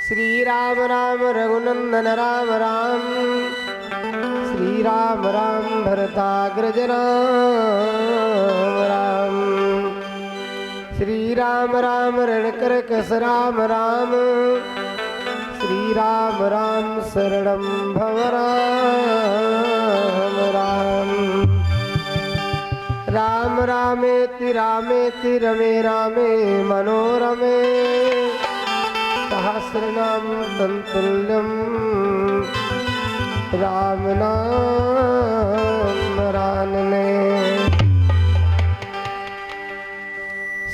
श्री राम राम रघुनंदन राम राम, श्री राम राम भरताग्रज राम राम, श्री राम राम रणकरकस राम राम, श्री राम राम शरणं भव राम राम। राम रामेति रामेति रमे रामे मनोरमे, सहस्रनाम तत्तुल्यं राम नाम वरानने।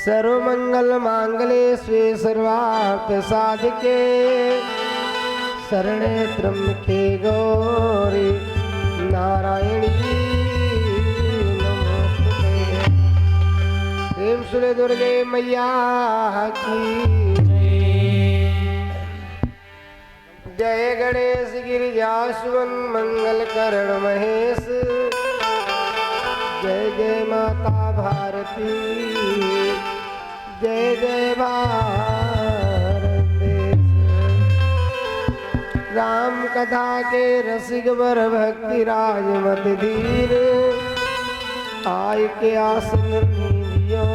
सर्वमंगल मांगले स्वे सर्वार्थ साधिके, शरणे त्र्यंबके गौरी नारायणी नमोस्तुते। प्रेम सुरे दुर्गे मैया की जय गणेश गिरिजासुवन मंगल करण महेश, जय जय माता भारती, जय जय भारत देश। राम कथा के रसिक वर भक्ति राजमत धीर, आय के आसन नीलियो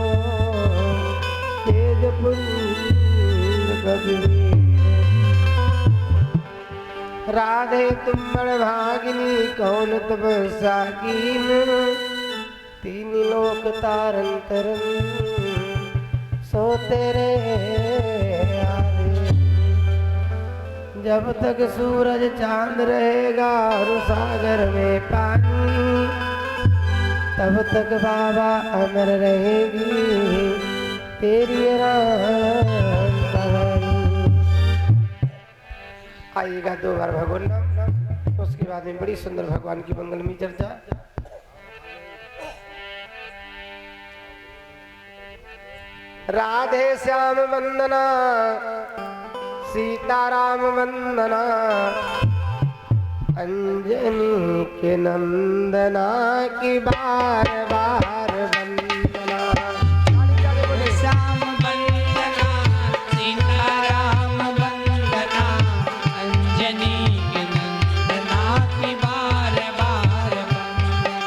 तेज पुंज कबीर। राधे तुम बड़ भागिनी कौन तपस्या कीन, तीन लोक तारन तरन सो तेरे आधे। जब तक सूरज चांद रहेगा और सागर में पानी, तब तक बाबा अमर रहेगी तेरी राम कहानी। आइएगा 2 बार भगवान नाम, उसके बाद में बड़ी सुंदर भगवान की मंगलमयी चर्चा। राधे श्याम वंदना, सीताराम वंदना, अंजनी के नंदना की बार बार वंदना। श्याम वंदना, सीताराम वंदना, अंजनी के नंदना की बार बार वंदना।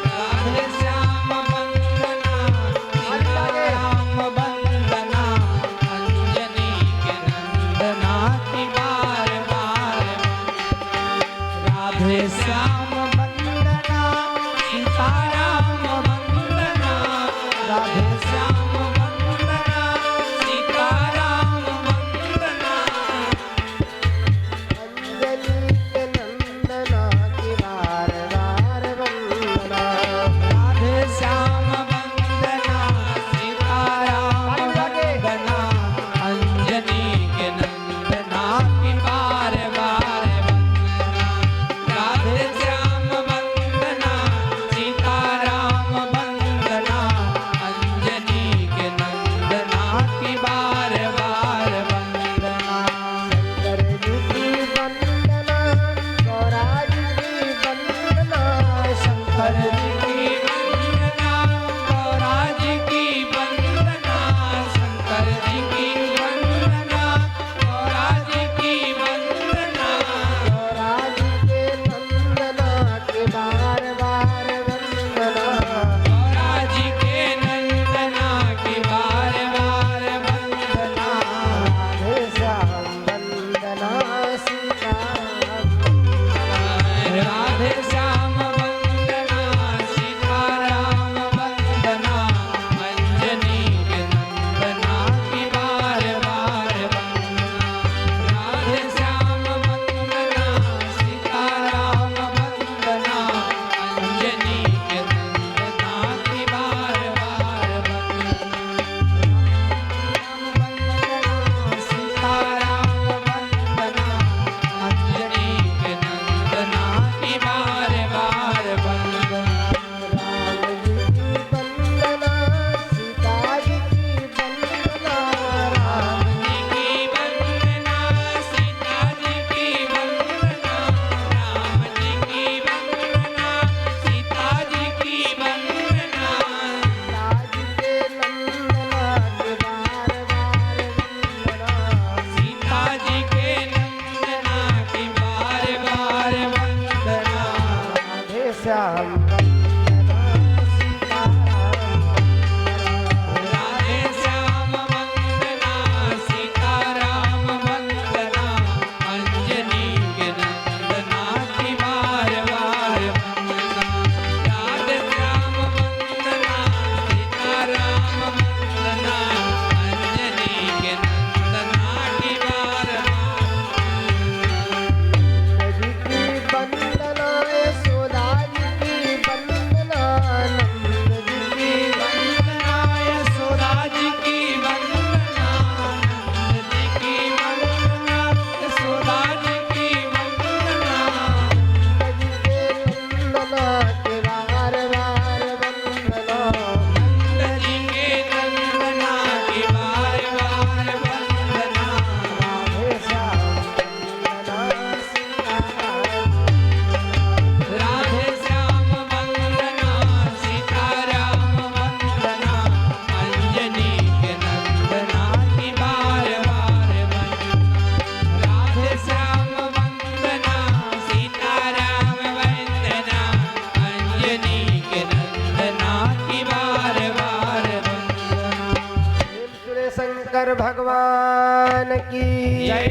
राधे श्याम वंदना, सीताराम वंदना, अंजनी के नंदना की बार बार। राधे श्याम वंदना, सीताराम भगवान की जय।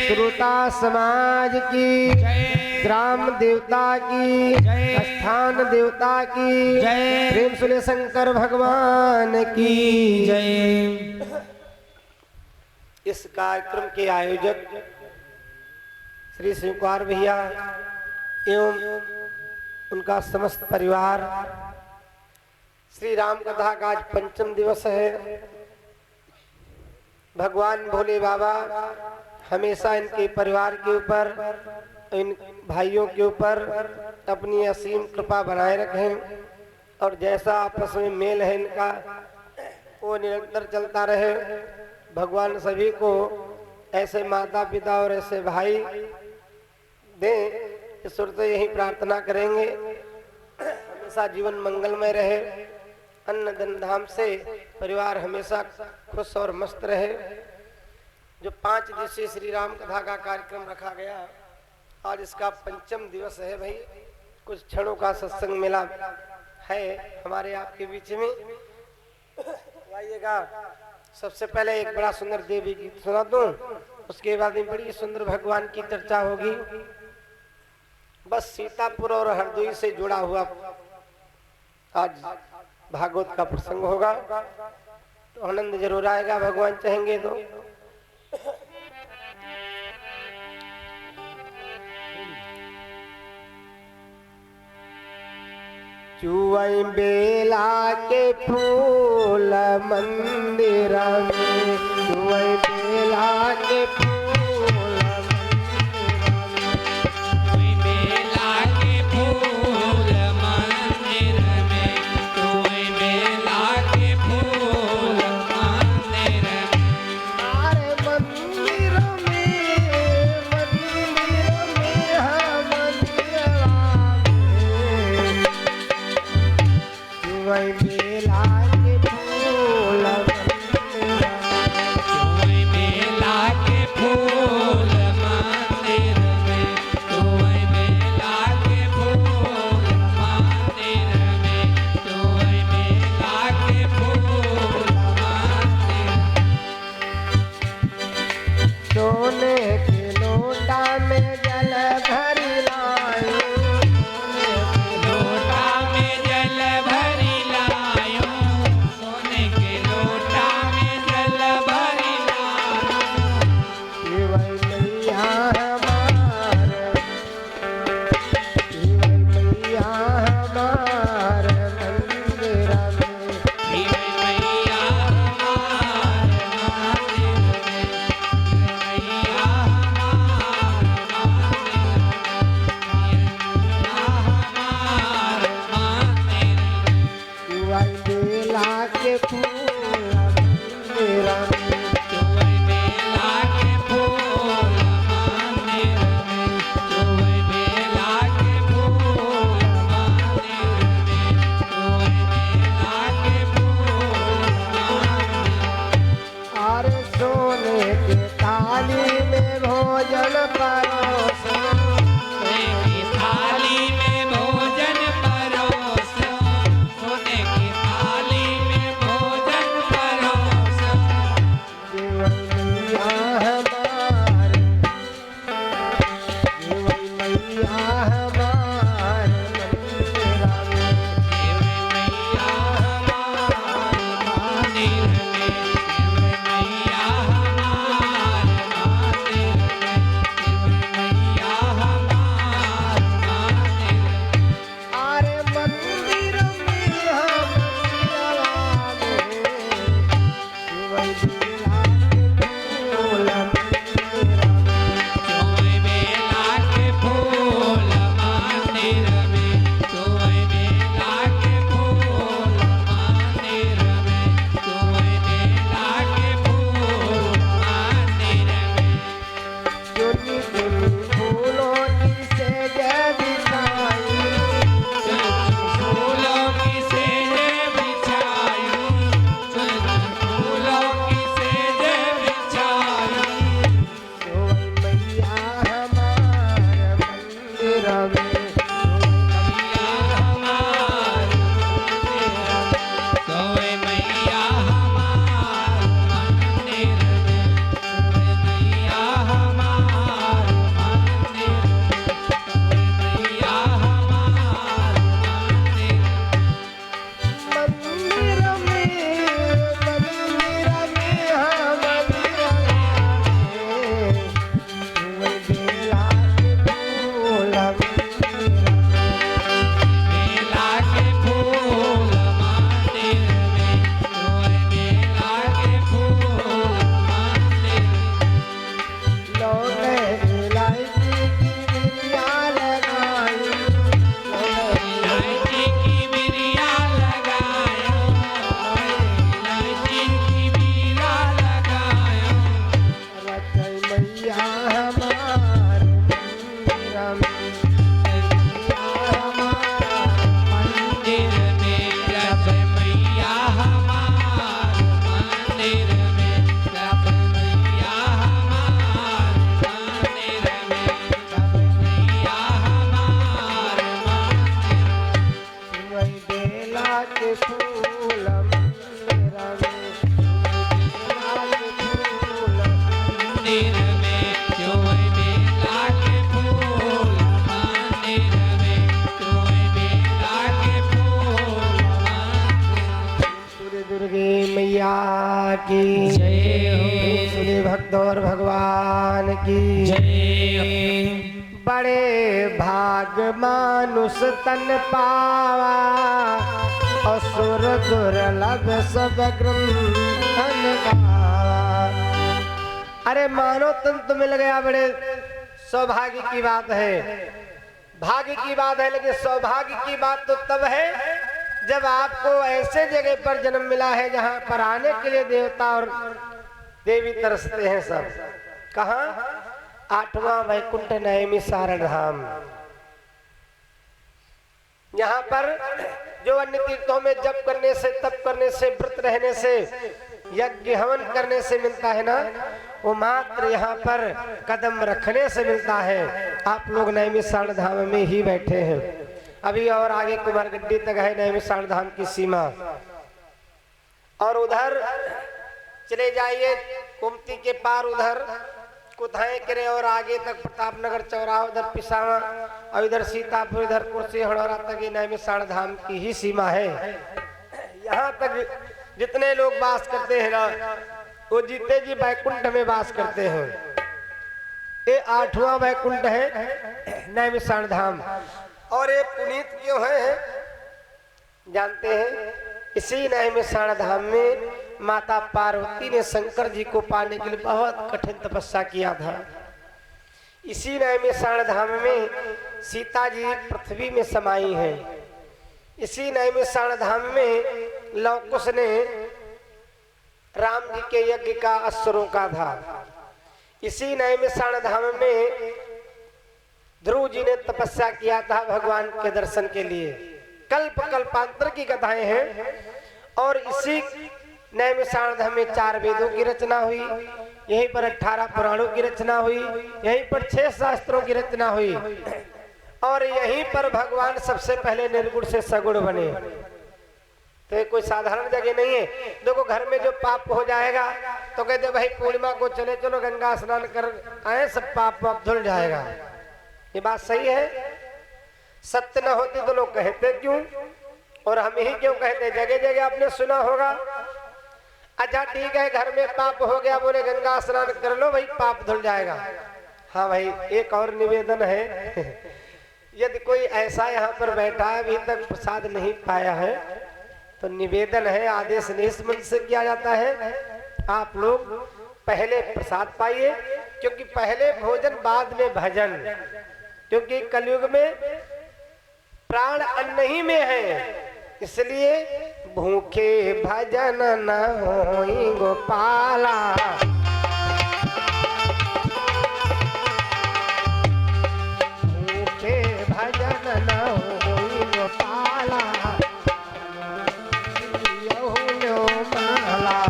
श्रोता समाज की जय। ग्राम देवता की जय। स्थान देवता की जय। प्रेम सुने शंकर भगवान की जय। इस कार्यक्रम के आयोजक श्री शिवकुमार भैया एवं उनका समस्त परिवार। श्री राम कथा का आज पंचम दिवस है। भगवान भोले बाबा हमेशा इनके परिवार के ऊपर, इन भाइयों के ऊपर अपनी असीम कृपा बनाए रखें और जैसा आपस में मेल है इनका वो निरंतर चलता रहे। भगवान सभी को ऐसे माता पिता और ऐसे भाई दें, ईश्वर से यही प्रार्थना करेंगे हमेशा जीवन मंगलमय रहे, अन्न धन धाम से परिवार हमेशा खुश और मस्त रहे। जो 5 दिवसीय श्री राम कथा का कार्यक्रम रखा गया, आज इसका पंचम दिवस है भाई। कुछ क्षणों का सत्संग मेला है हमारे आपके बीच में, आइएगा। सबसे पहले एक बड़ा सुंदर देवी गीत सुना दूं, उसके बाद में बड़ी सुंदर भगवान की चर्चा होगी। बस सीतापुर और हरदोई से जुड़ा हुआ आज भागवत का प्रसंग होगा, तो आनंद जरूर आएगा भगवान चाहेंगे तो। चुवई बेला के फूल मंदिर में, चुवई बेला के फूल बेला के फूल मंदिर में, कोई बेला के फूल मंदिर में। अरे मंदिर में, हाँ मंदिरवा में, चुवई बेला के फूल कोई बेला के फूल मंदिर में, कोई बेला के फूल मंदिर में, कोई बेला के फूल मंदिर। सोने के लोटा में जल भरी लायो, लोटा में जल भरी लायो, सोने के लोटा में जल भरी लायो। शिवई मैया हमार, शिवई मैया हमार मंदिर में, शिव मैया हमार मंदिर में, शिव मैया हमार मंदिर में, हमार मंदिर में। शिवई बेला के फूल मंदिर में, कोई बेला के फूल मंदिर में, कोई बेला के फूल मंदिर में, कोई बेला के फूल मंदिर। और सोने के थाली में भोजन परोसो, सोने की थाली में भोजन परोसो, सोने की थाली में भोजन परोसो। शिवई मैया हमार, शिवई मैया हमार मंदिर में, शिव मैया हमार मंदिर में, शिव मैया हमार मंदिर में, शिव मैया हमार मंदिर में। अरे मंदिर में हम मंदिरवा में, शिवई बेला के फूल मंदिर में, कोई बेला के फूल मंदिर में, कोई बेला के फूल मंदिर में, कोई बेला के फूल मंदिर में। चुनी चुनी फूलों की सेज बिछाई, फूलों की सेज बिछाई, फूलों की सेज बिछाई। शिवई मैया हमार मंदिर में, मैया हमार मंदिर में, कोई मैया हमार मंदिर में, मैया हमार मंदिर में, मंदिर में सब मैया हमार मंदिर में सब मैया हमार मंदिर में सब मैया हमार मंदिर वही बेला के फूल मेरा में, मंदिर में जोई बेला के फूल मंदिर में जोई बेला के फूल सूर्य दुर्गे मैया की जय हो सूर्य भक्त और भगवान की जय हो बड़े भाग मानुष तन पावा, असुर दुर्लभ सब ग्रंथन गावा। अरे मानो तन तो मिल गया, बड़े सौभाग्य की बात है, भाग्य की बात है, लेकिन सौभाग्य की बात तो तब है जब आपको ऐसे जगह पर जन्म मिला है जहां पर आने के लिए देवता और देवी तरसते हैं सब। कहाँ? 8वां वैकुंठ नैमिषारण्य धाम। यहाँ पर जो अन्य तीर्थों में जप करने से, तप करने से, व्रत रहने से, यज्ञ हवन करने से मिलता है ना, वो मात्र यहाँ पर कदम रखने से मिलता है। आप लोग नैमिषारण्य धाम में ही बैठे हैं। अभी और आगे कुमारगढ़ी तक है नैमिषारण्य धाम की सीमा, और उधर चले जाइए कुमती के पार, उधर कुथाए करे और आगे तक प्रतापनगर चौराहा, उधर पिसावा, और इधर सीतापुर, इधर कुर्सी हड़ौरा तक ये नैमिषारण्य धाम की ही सीमा है। यहाँ तक जितने लोग वास करते हैं ना, वो जीते जी वैकुंठ में वास करते हैं। ये 8वां वैकुंठ है नैमिषारण्य धाम। और ये पुनीत क्यों है जानते हैं? इसी नैमिषारण्य धाम में माता पार्वती ने शंकर जी को पाने के लिए बहुत कठिन तपस्या किया था। इसी नैमिषारण्य धाम में सीता जी पृथ्वी में समाई हैं। इसी नैमिषारण्य धाम में लवकुश ने राम जी के यज्ञ का असुरों का था। इसी नैमिषारण्य धाम में ध्रुव जी ने तपस्या किया था भगवान के दर्शन के लिए। कल्प कल्पांतर की कथाएं हैं। और इसी नैमिषारण्य धाम में 4 वेदों की रचना हुई, यहीं पर 18 पुराणों की रचना हुई, यहीं पर 6 शास्त्रों की रचना हुई, और यहीं पर भगवान सबसे पहले निर्गुण से सगुण बने। तो ये कोई साधारण जगह नहीं है। देखो घर में जो पाप हो जाएगा तो कहते भाई पूर्णिमा को चले चलो गंगा स्नान कर आए, सब पाप पाप धुल जाएगा। ये बात सही है? सत्य न होती तो लोग कहते क्यों, और हम ही क्यों कहते? जगह जगह आपने सुना होगा। अच्छा ठीक है, घर में पाप हो गया, बोले गंगा स्नान कर लो भाई पाप धुल जाएगा। हाँ भाई, एक और निवेदन है यदि कोई ऐसा यहाँ पर बैठा है अभी तक प्रसाद नहीं पाया है, तो निवेदन है, आदेश निष्मन से किया जाता है, आप लोग पहले प्रसाद पाइए, क्योंकि पहले भोजन बाद में भजन। क्योंकि कलयुग में प्राण अन्न ही में है, इसलिए भूखे भजन न होई गोपाला। भूखे भजन न होई गोपाला, यहुलो माला।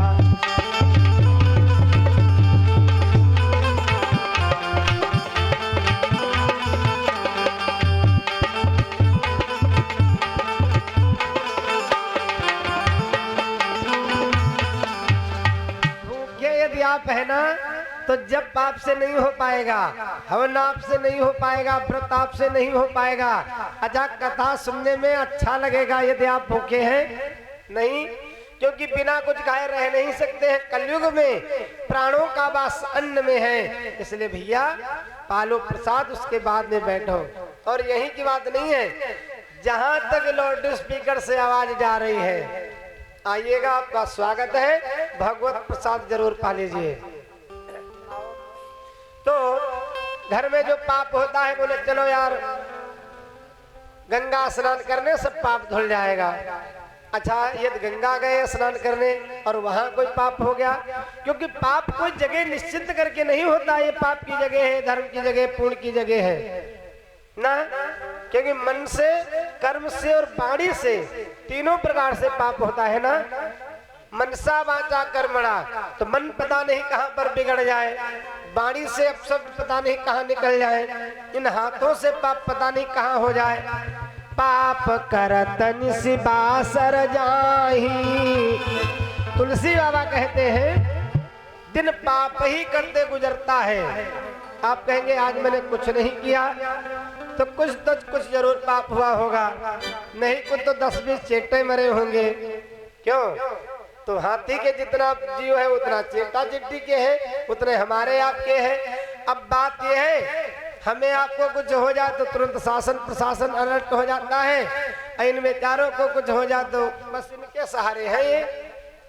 आप है ना, तो जब पाप से नहीं हो पाएगा, हवन आप से नहीं हो पाएगा, व्रत आप से नहीं हो पाएगा। अच्छा कथा सुनने में अच्छा लगेगा यदि आप भूखे हैं नहीं, क्योंकि बिना कुछ खाए रह नहीं सकते हैं। कलयुग में प्राणों का वास अन्न में है, इसलिए भैया पालो प्रसाद, उसके बाद में बैठो। और यही की बात नहीं है, जहां तक लाउड स्पीकर से आवाज जा रही है आइएगा, आपका स्वागत है, भगवत प्रसाद जरूर पा लीजिए। तो घर में जो पाप होता है, बोले चलो यार गंगा स्नान करने सब पाप धुल जाएगा। अच्छा यदि गंगा गए स्नान करने और वहां कोई पाप हो गया, क्योंकि पाप कोई जगह निश्चित करके नहीं होता, ये पाप की जगह है, धर्म की जगह, पुण्य की जगह है ना, क्योंकि मन से, कर्म से और वाणी से तीनों प्रकार से पाप होता है ना। मनसा वाचा कर्मणा, तो मन पता नहीं कहां पर बिगड़ जाए, वाणी से अपशब्द पता नहीं कहां निकल जाए, इन हाथों से पाप पता नहीं कहां हो जाए। पाप करतन सिबासर जाही, तुलसी बाबा कहते हैं दिन पाप ही करते गुजरता है। आप कहेंगे आज मैंने कुछ नहीं किया, तो कुछ जरूर पाप हुआ होगा, नहीं कुछ तो 10-20 चेटे मरे होंगे। क्यों? तो हाथी के जितना जीव है उतना चेटा चिट्टी के है, उतने हमारे आपके हैं। अब बात यह है, हमें आपको कुछ हो जाए तो तुरंत शासन प्रशासन अलर्ट हो जाता है, इन बेचारों को कुछ हो जाए तो बस इनके सहारे हैं ये।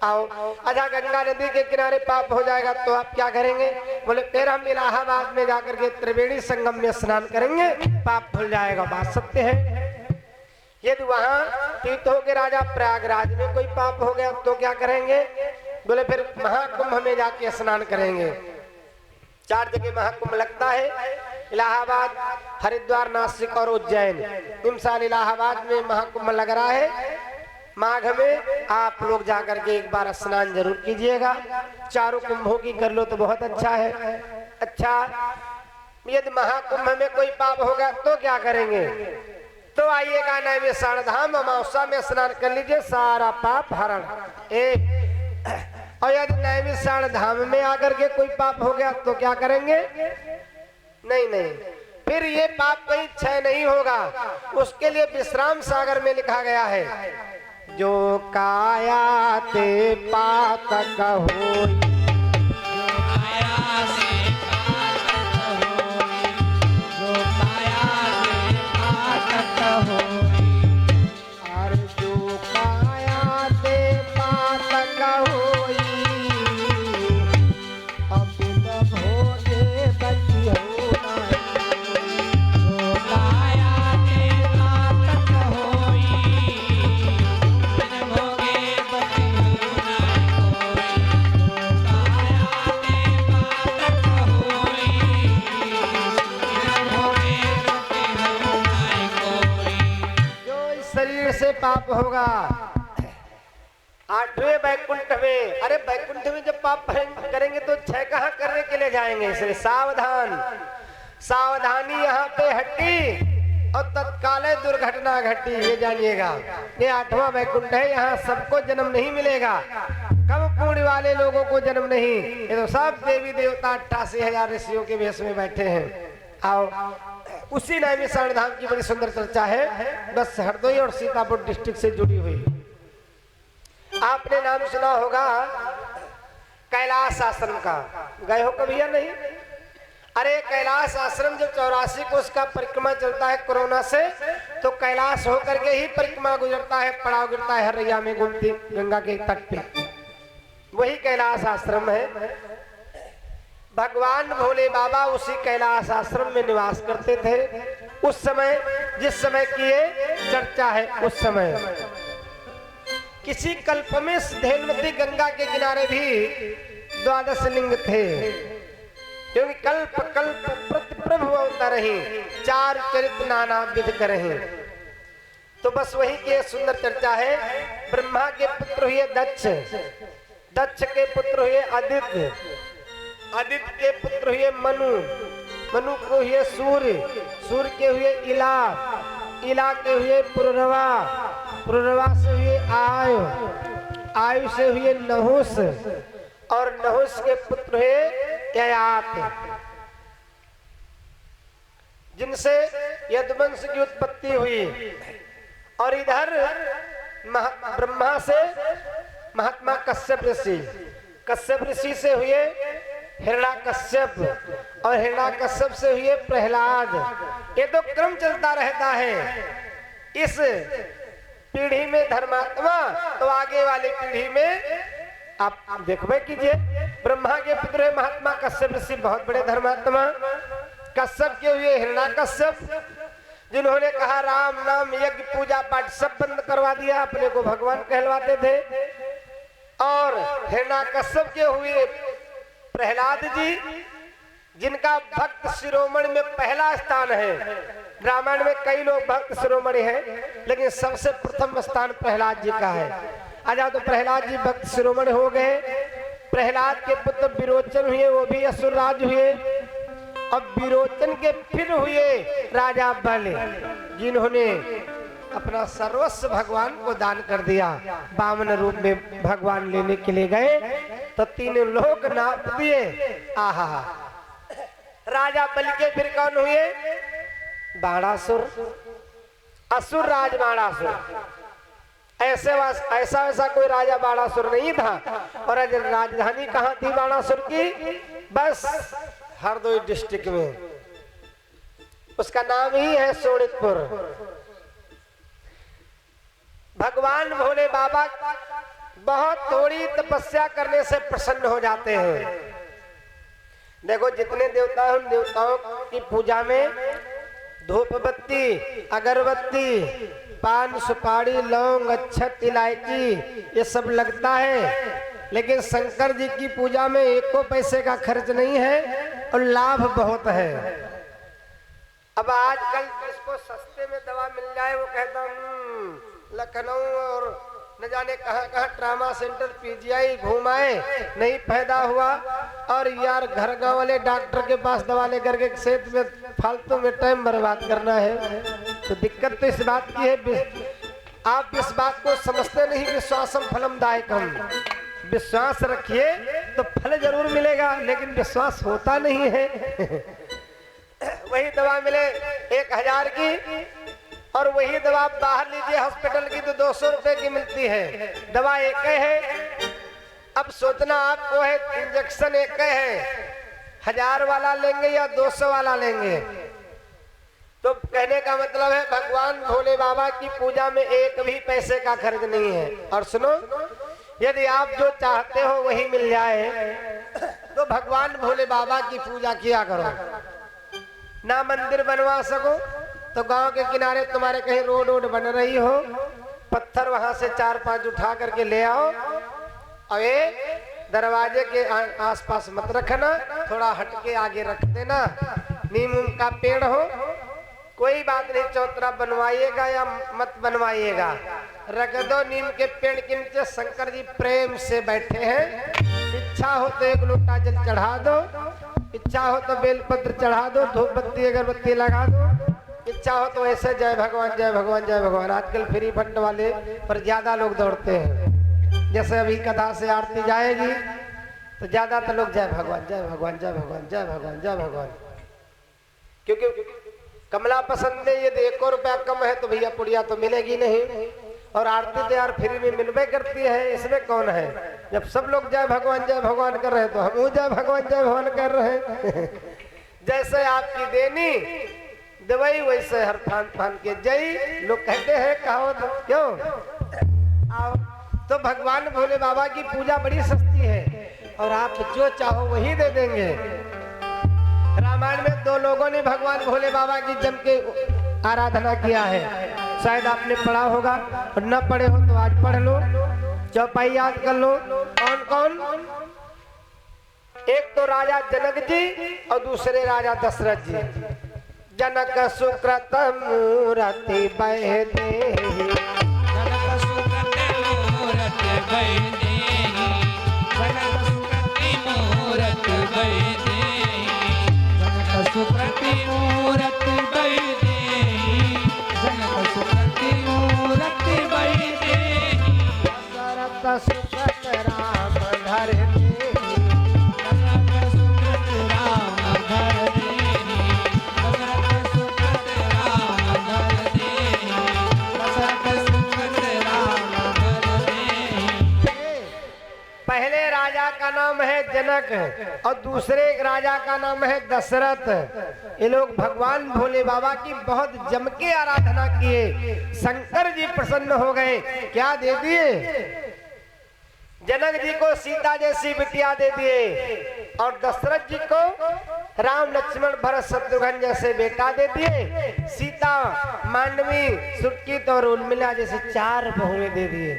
आओ, अच्छा गंगा नदी के किनारे पाप हो जाएगा तो आप क्या करेंगे? बोले फिर हम इलाहाबाद में जाकर के त्रिवेणी संगम में स्नान करेंगे, पाप धुल जाएगा। बात सत्य है। यदि वहां तीर्थों के राजा प्रयागराज में कोई पाप हो गया तो क्या करेंगे? बोले फिर महाकुंभ में जाके स्नान करेंगे। 4 जगह महाकुंभ लगता है, इलाहाबाद, हरिद्वार, नासिक और उज्जैन। इन साल इलाहाबाद में महाकुंभ लग रहा है माघ में। आप लोग जाकर के एक बार स्नान जरूर कीजिएगा, चारों कुंभों की कर लो तो बहुत अच्छा है। अच्छा यदि महाकुंभ में कोई पाप होगा तो क्या करेंगे? तो आइएगा नैमिषारण्य धाम, अमावस्या में स्नान कर लीजिए, सारा पाप हरण। और यदि नैमिषारण्य धाम में आकर के कोई पाप हो गया तो क्या करेंगे? नहीं, फिर ये पाप कहीं क्षय नहीं होगा। उसके लिए विश्राम सागर में लिखा गया है, जो काया ते पातक होई, पाप होगा। 8वें बैकुंठ में, अरे बैकुंठ में जब पाप करेंगे तो 6 कहां करने के लिए जाएंगे? इसलिए सावधान, सावधानी यहाँ पे हटी और तत्काल दुर्घटना घटी, ये जानिएगा। ये 8वां बैकुंठ है, यहाँ सबको जन्म नहीं मिलेगा। कम पुण्य वाले लोगों को जन्म नहीं, ये तो सब देवी देवता 88,000 ऋषियों के भेष में बैठे हैं। आओ, उसी नैमिषारण्य धाम की बड़ी सुंदर चर्चा है, बस हरदोई और सीतापुर डिस्ट्रिक्ट से जुड़ी हुई। आपने नाम सुना होगा कैलाश आश्रम का, गए हो कभी या नहीं? अरे कैलाश आश्रम जब 84 को उसका परिक्रमा चलता है कोरोना से, तो कैलाश होकर के ही परिक्रमा गुजरता है, पड़ाव गिरता है हरैया में घूमती गंगा के तट पे, वही कैलाश आश्रम है। भगवान भोले बाबा उसी कैलाश आश्रम में निवास करते थे उस समय, जिस समय की ये चर्चा है। उस समय किसी कल्प में धेनुवती गंगा के किनारे भी 12 लिंग थे, क्योंकि कल्प कल्प प्रतिप्रभु अवतार रही, 4 चरित्र नाना विध करही। तो बस वही की सुंदर चर्चा है। ब्रह्मा के पुत्र हुए दक्ष, दक्ष के पुत्र हुए आदित्य, आदित्य के पुत्र हुए मनु, मनु को हुए सूर्य, सूर्य के हुए इला, इला के हुए पुररवा, पुररवा से हुए आयु, आयु से हुए नहुस, और नहुस के पुत्र हुए ययात, जिनसे यदुवंश की उत्पत्ति हुई। और इधर ब्रह्मा से महात्मा कश्यप ऋषि, कश्यप ऋषि से हुए हिरण्याकश्यप, और हिरण्याकश्यप से हुए प्रहलाद। ये तो क्रम चलता रहता है। इस पीढ़ी में धर्मात्मा, तो आगे वाली पीढ़ी में आप देखबे कीजिए। ब्रह्मा के पुत्र महात्मा कश्यप ऋषि बहुत बड़े धर्मात्मा, कश्यप के हुए हिरण्याकश्यप, जिन्होंने कहा राम नाम यज्ञ पूजा पाठ सब बंद करवा दिया, अपने को भगवान कहलवाते थे। और हिरण्यकश्यप के हुए प्रहलाद जी, जिनका भक्त शिरोमणि में पहला स्थान है। रामायण में कई लोग भक्त शिरोमणि हैं, लेकिन सबसे प्रथम स्थान प्रहलाद जी का है। आजा तो प्रहलाद जी भक्त शिरोमणि हो गए। प्रहलाद के पुत्र विरोचन हुए, वो भी असुर राज हुए। अब विरोचन के फिर हुए राजा बल, जिन्होंने अपना सर्वस्व भगवान को दान कर दिया। वामन रूप में भगवान लेने के लिए गए तो तीनों लोग नाप दिए। आहा, राजा बल के फिर कौन हुए? बाणासुर, असुर राज बाणासुर। ऐसा वैसा कोई राजा बाणासुर नहीं था। और राजधानी कहाँ थी बाणासुर की? बस हरदोई डिस्ट्रिक्ट में, उसका नाम ही है सोनितपुर। भगवान भोले बाबा बहुत थोड़ी तपस्या करने से प्रसन्न हो जाते हैं। देखो जितने देवता हैं, उन देवताओं की पूजा में धूप बत्ती, अगरबत्ती, पान सुपारी, लौंग, अक्षत, इलायची ये सब लगता है। लेकिन शंकर जी की पूजा में एको पैसे का खर्च नहीं है और लाभ बहुत है। अब आजकल जिसको सस्ते में दवा मिल जाए वो कहता लखनऊ और न जाने कहाँ कहाँ ट्रामा सेंटर, पीजीआई घुमाए, नहीं फायदा हुआ। और यार घर गाँव वाले डॉक्टर के पास दवा लेकर के सेहत में फालतू में टाइम बर्बाद करना है। तो दिक्कत तो इस बात की है, आप इस बात को समझते नहीं। विश्वासम फलम दायकम, विश्वास रखिए तो फल जरूर मिलेगा, लेकिन विश्वास होता नहीं है। वही दवा मिले 1000 की और वही दवा बाहर लीजिए हॉस्पिटल की तो 200 रुपए की मिलती है। दवा एक है। अब सोचना आपको है, इंजेक्शन एक है, 1000 वाला लेंगे या 200 वाला लेंगे। तो कहने का मतलब है भगवान भोले बाबा की पूजा में एक भी पैसे का खर्च नहीं है। और सुनो, यदि आप जो चाहते हो वही मिल जाए तो भगवान भोले बाबा की पूजा किया करो। ना मंदिर बनवा सको तो गांव के किनारे तुम्हारे कहीं रोड बन रही हो, पत्थर वहां से 4-5 उठा करके ले आओ और ये दरवाजे के आसपास मत रखना, थोड़ा हटके आगे रख देना। नीम का पेड़ हो, कोई बात नहीं, चौतरा बनवाइएगा या मत बनवाइएगा, रख दो नीम के पेड़ के नीचे। शंकर जी प्रेम से बैठे हैं। इच्छा हो तो 1 लोटा जल चढ़ा दो, इच्छा हो तो बेलपत्र चढ़ा दो, धूप बत्ती अगरबत्ती लगा दो, इच्छा हो तो ऐसे जय भगवान जय भगवान जय भगवान। आजकल फ्री फंड वाले पर ज्यादा लोग दौड़ते हैं। जैसे अभी कथा से आरती जाएगी तो ज्यादातर लोग जय भगवान जय भगवान जय भगवान जय भगवान जय भगवान, क्योंकि कमला पसंद है। यदि 1 रुपया कम है तो भैया पुड़िया तो मिलेगी नहीं। और आरती तो यार फ्री में मिलवे करती है, इसमें कौन है? जब सब लोग जय भगवान कर रहे हैं तो हम जय भगवान कर रहे हैं। जैसे आपकी देनी दवाई वैसे हर फान के जय, लोग कहते हैं कहो तो क्यों आओ। तो भगवान भोले बाबा की पूजा बड़ी सस्ती है और आप जो चाहो वही दे देंगे। रामायण में 2 लोगों ने भगवान भोले बाबा की जम के आराधना किया है, शायद आपने पढ़ा होगा और न पढ़े हो तो आज पढ़ लो, चौपाई याद कर लो। कौन कौन? एक तो राजा जनक जी और दूसरे राजा दशरथ जी। जनक सुकृत मूर्ति बैदे, जनक सुकृत मूर्ति बैदे, जनक सुकृति मूर्ति बैदे, जनक सुकृति मूर्ति बैदे, जनक सुकृति मूर्ति बैदे। दशरथ सुकृत राम धरते, दशरथ सुकृत राम धरते, दशरथ सुकृत राम धरते, दशरथ सुकृत राम धरते। पहले राजा का नाम है जनक और दूसरे राजा का नाम है दशरथ। ये लोग भगवान भोले बाबा की बहुत जम के आराधना किए। शंकर जी प्रसन्न हो गए, क्या दे दिए? जनक जी को सीता जैसी बिटिया दे दिए, और दशरथ जी को राम लक्ष्मण भरत शत्रुघ्न जैसे बेटा दे दिए, सीता मांडवी सुटकित और उर्मिला जैसे 4 बहुएं दे दिए।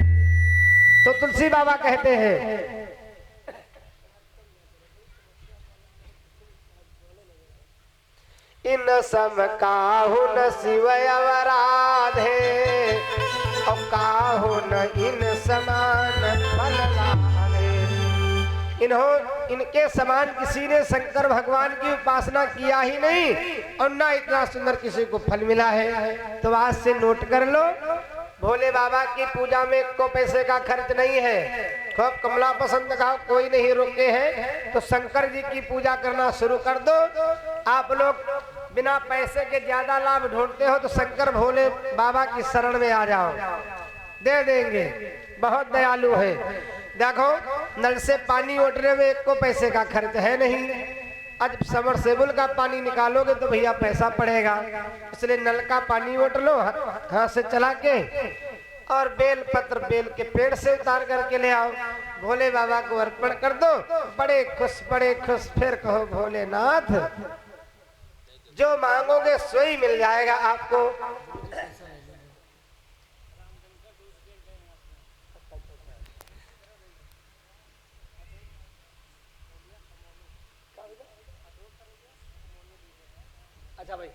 तो तुलसी बाबा कहते हैं इन सम काहू न शिव अवराधे और काहू न इन समान फल लागे। इनके समान किसी ने शंकर भगवान की उपासना किया ही नहीं और ना इतना सुंदर किसी को फल मिला है। तो आज से नोट कर लो, भोले बाबा की पूजा में को पैसे का खर्च नहीं है। खूब कमला पसंद का कोई नहीं रोके हैं, तो शंकर जी की पूजा करना शुरू कर दो। आप लोग बिना पैसे के ज्यादा लाभ ढूंढते हो तो शंकर भोले बाबा की शरण में आ जाओ, दे देंगे, बहुत दयालु है। देखो नल से पानी उठने में एक को पैसे का खर्च है नहीं। आज सबमर्सिबल का पानी निकालोगे तो भैया पैसा पड़ेगा, इसलिए नल का पानी उठ लो हाथ से चला के और बेल पत्र बेल के पेड़ से उतार करके ले आओ, भोले बाबा को अर्पण कर दो। बड़े खुश फिर कहो भोलेनाथ जो मांगोगे सो ही मिल जाएगा आपको। अच्छा भाई,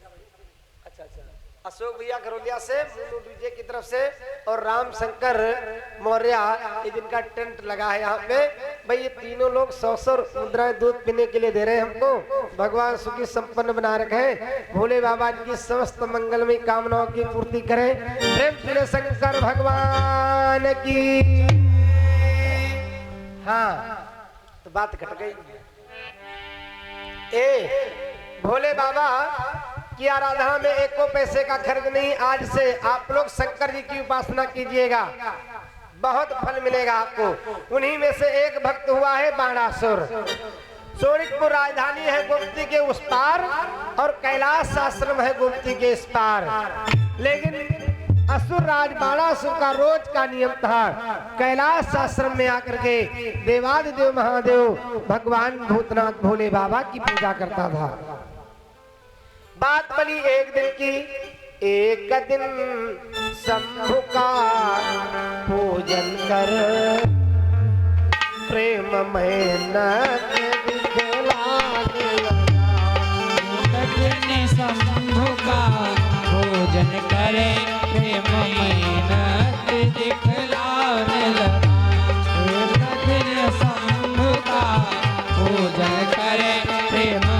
अच्छा अशोक भैया घरोलिया से, डीजे की तरफ से और राम शंकर मौर्य ये जिनका टेंट लगा है यहाँ पे। भाई ये तीनों लोग 100 मुद्राएं दूध पीने के लिए दे रहे हैं हमको। भगवान सुखी संपन्न बना रखे, भोले बाबा की समस्त मंगलमय कामनाओं की पूर्ति करें। प्रेम से शंकर भगवान की। हाँ तो बात घट गई। भोले बाबा की आराधना में एक को पैसे का खर्च नहीं। आज से आप लोग शंकर जी की उपासना कीजिएगा, बहुत फल मिलेगा आपको। उन्हीं में से एक भक्त हुआ है बाणासुर। सोनितपुर राजधानी है गोमती के उस पार और कैलाश आश्रम है गोमती के इस पार। लेकिन असुर राज बाणासुर का रोज का नियम था कैलाश आश्रम में आकर के देवादिदेव महादेव भगवान भूतनाथ भोले बाबा की पूजा करता था। बात बनी एक दिन की, एक दिन शंभु का पूजन कर प्रेम मेहनत दिखलाने लगा। शंभु का पूजन करे प्रेम मेहनत दिखलाने लगा। शंभु का पूजन करे प्रेम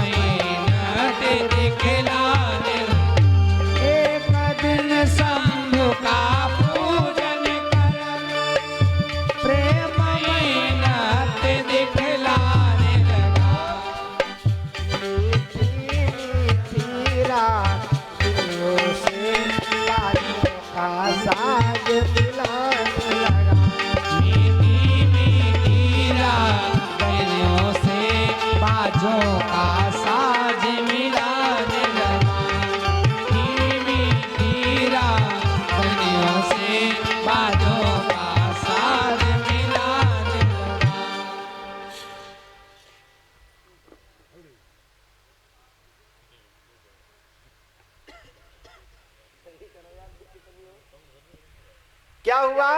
शंभु का पूजन कर प्रेम मेहनत दिखलाने लगा। साज मिलाने लगा। मीठी रागों से बाजों का साज मिलाने लगा। मीठी रागों से बाजों का साज मिलाने लगा। क्या हुआ?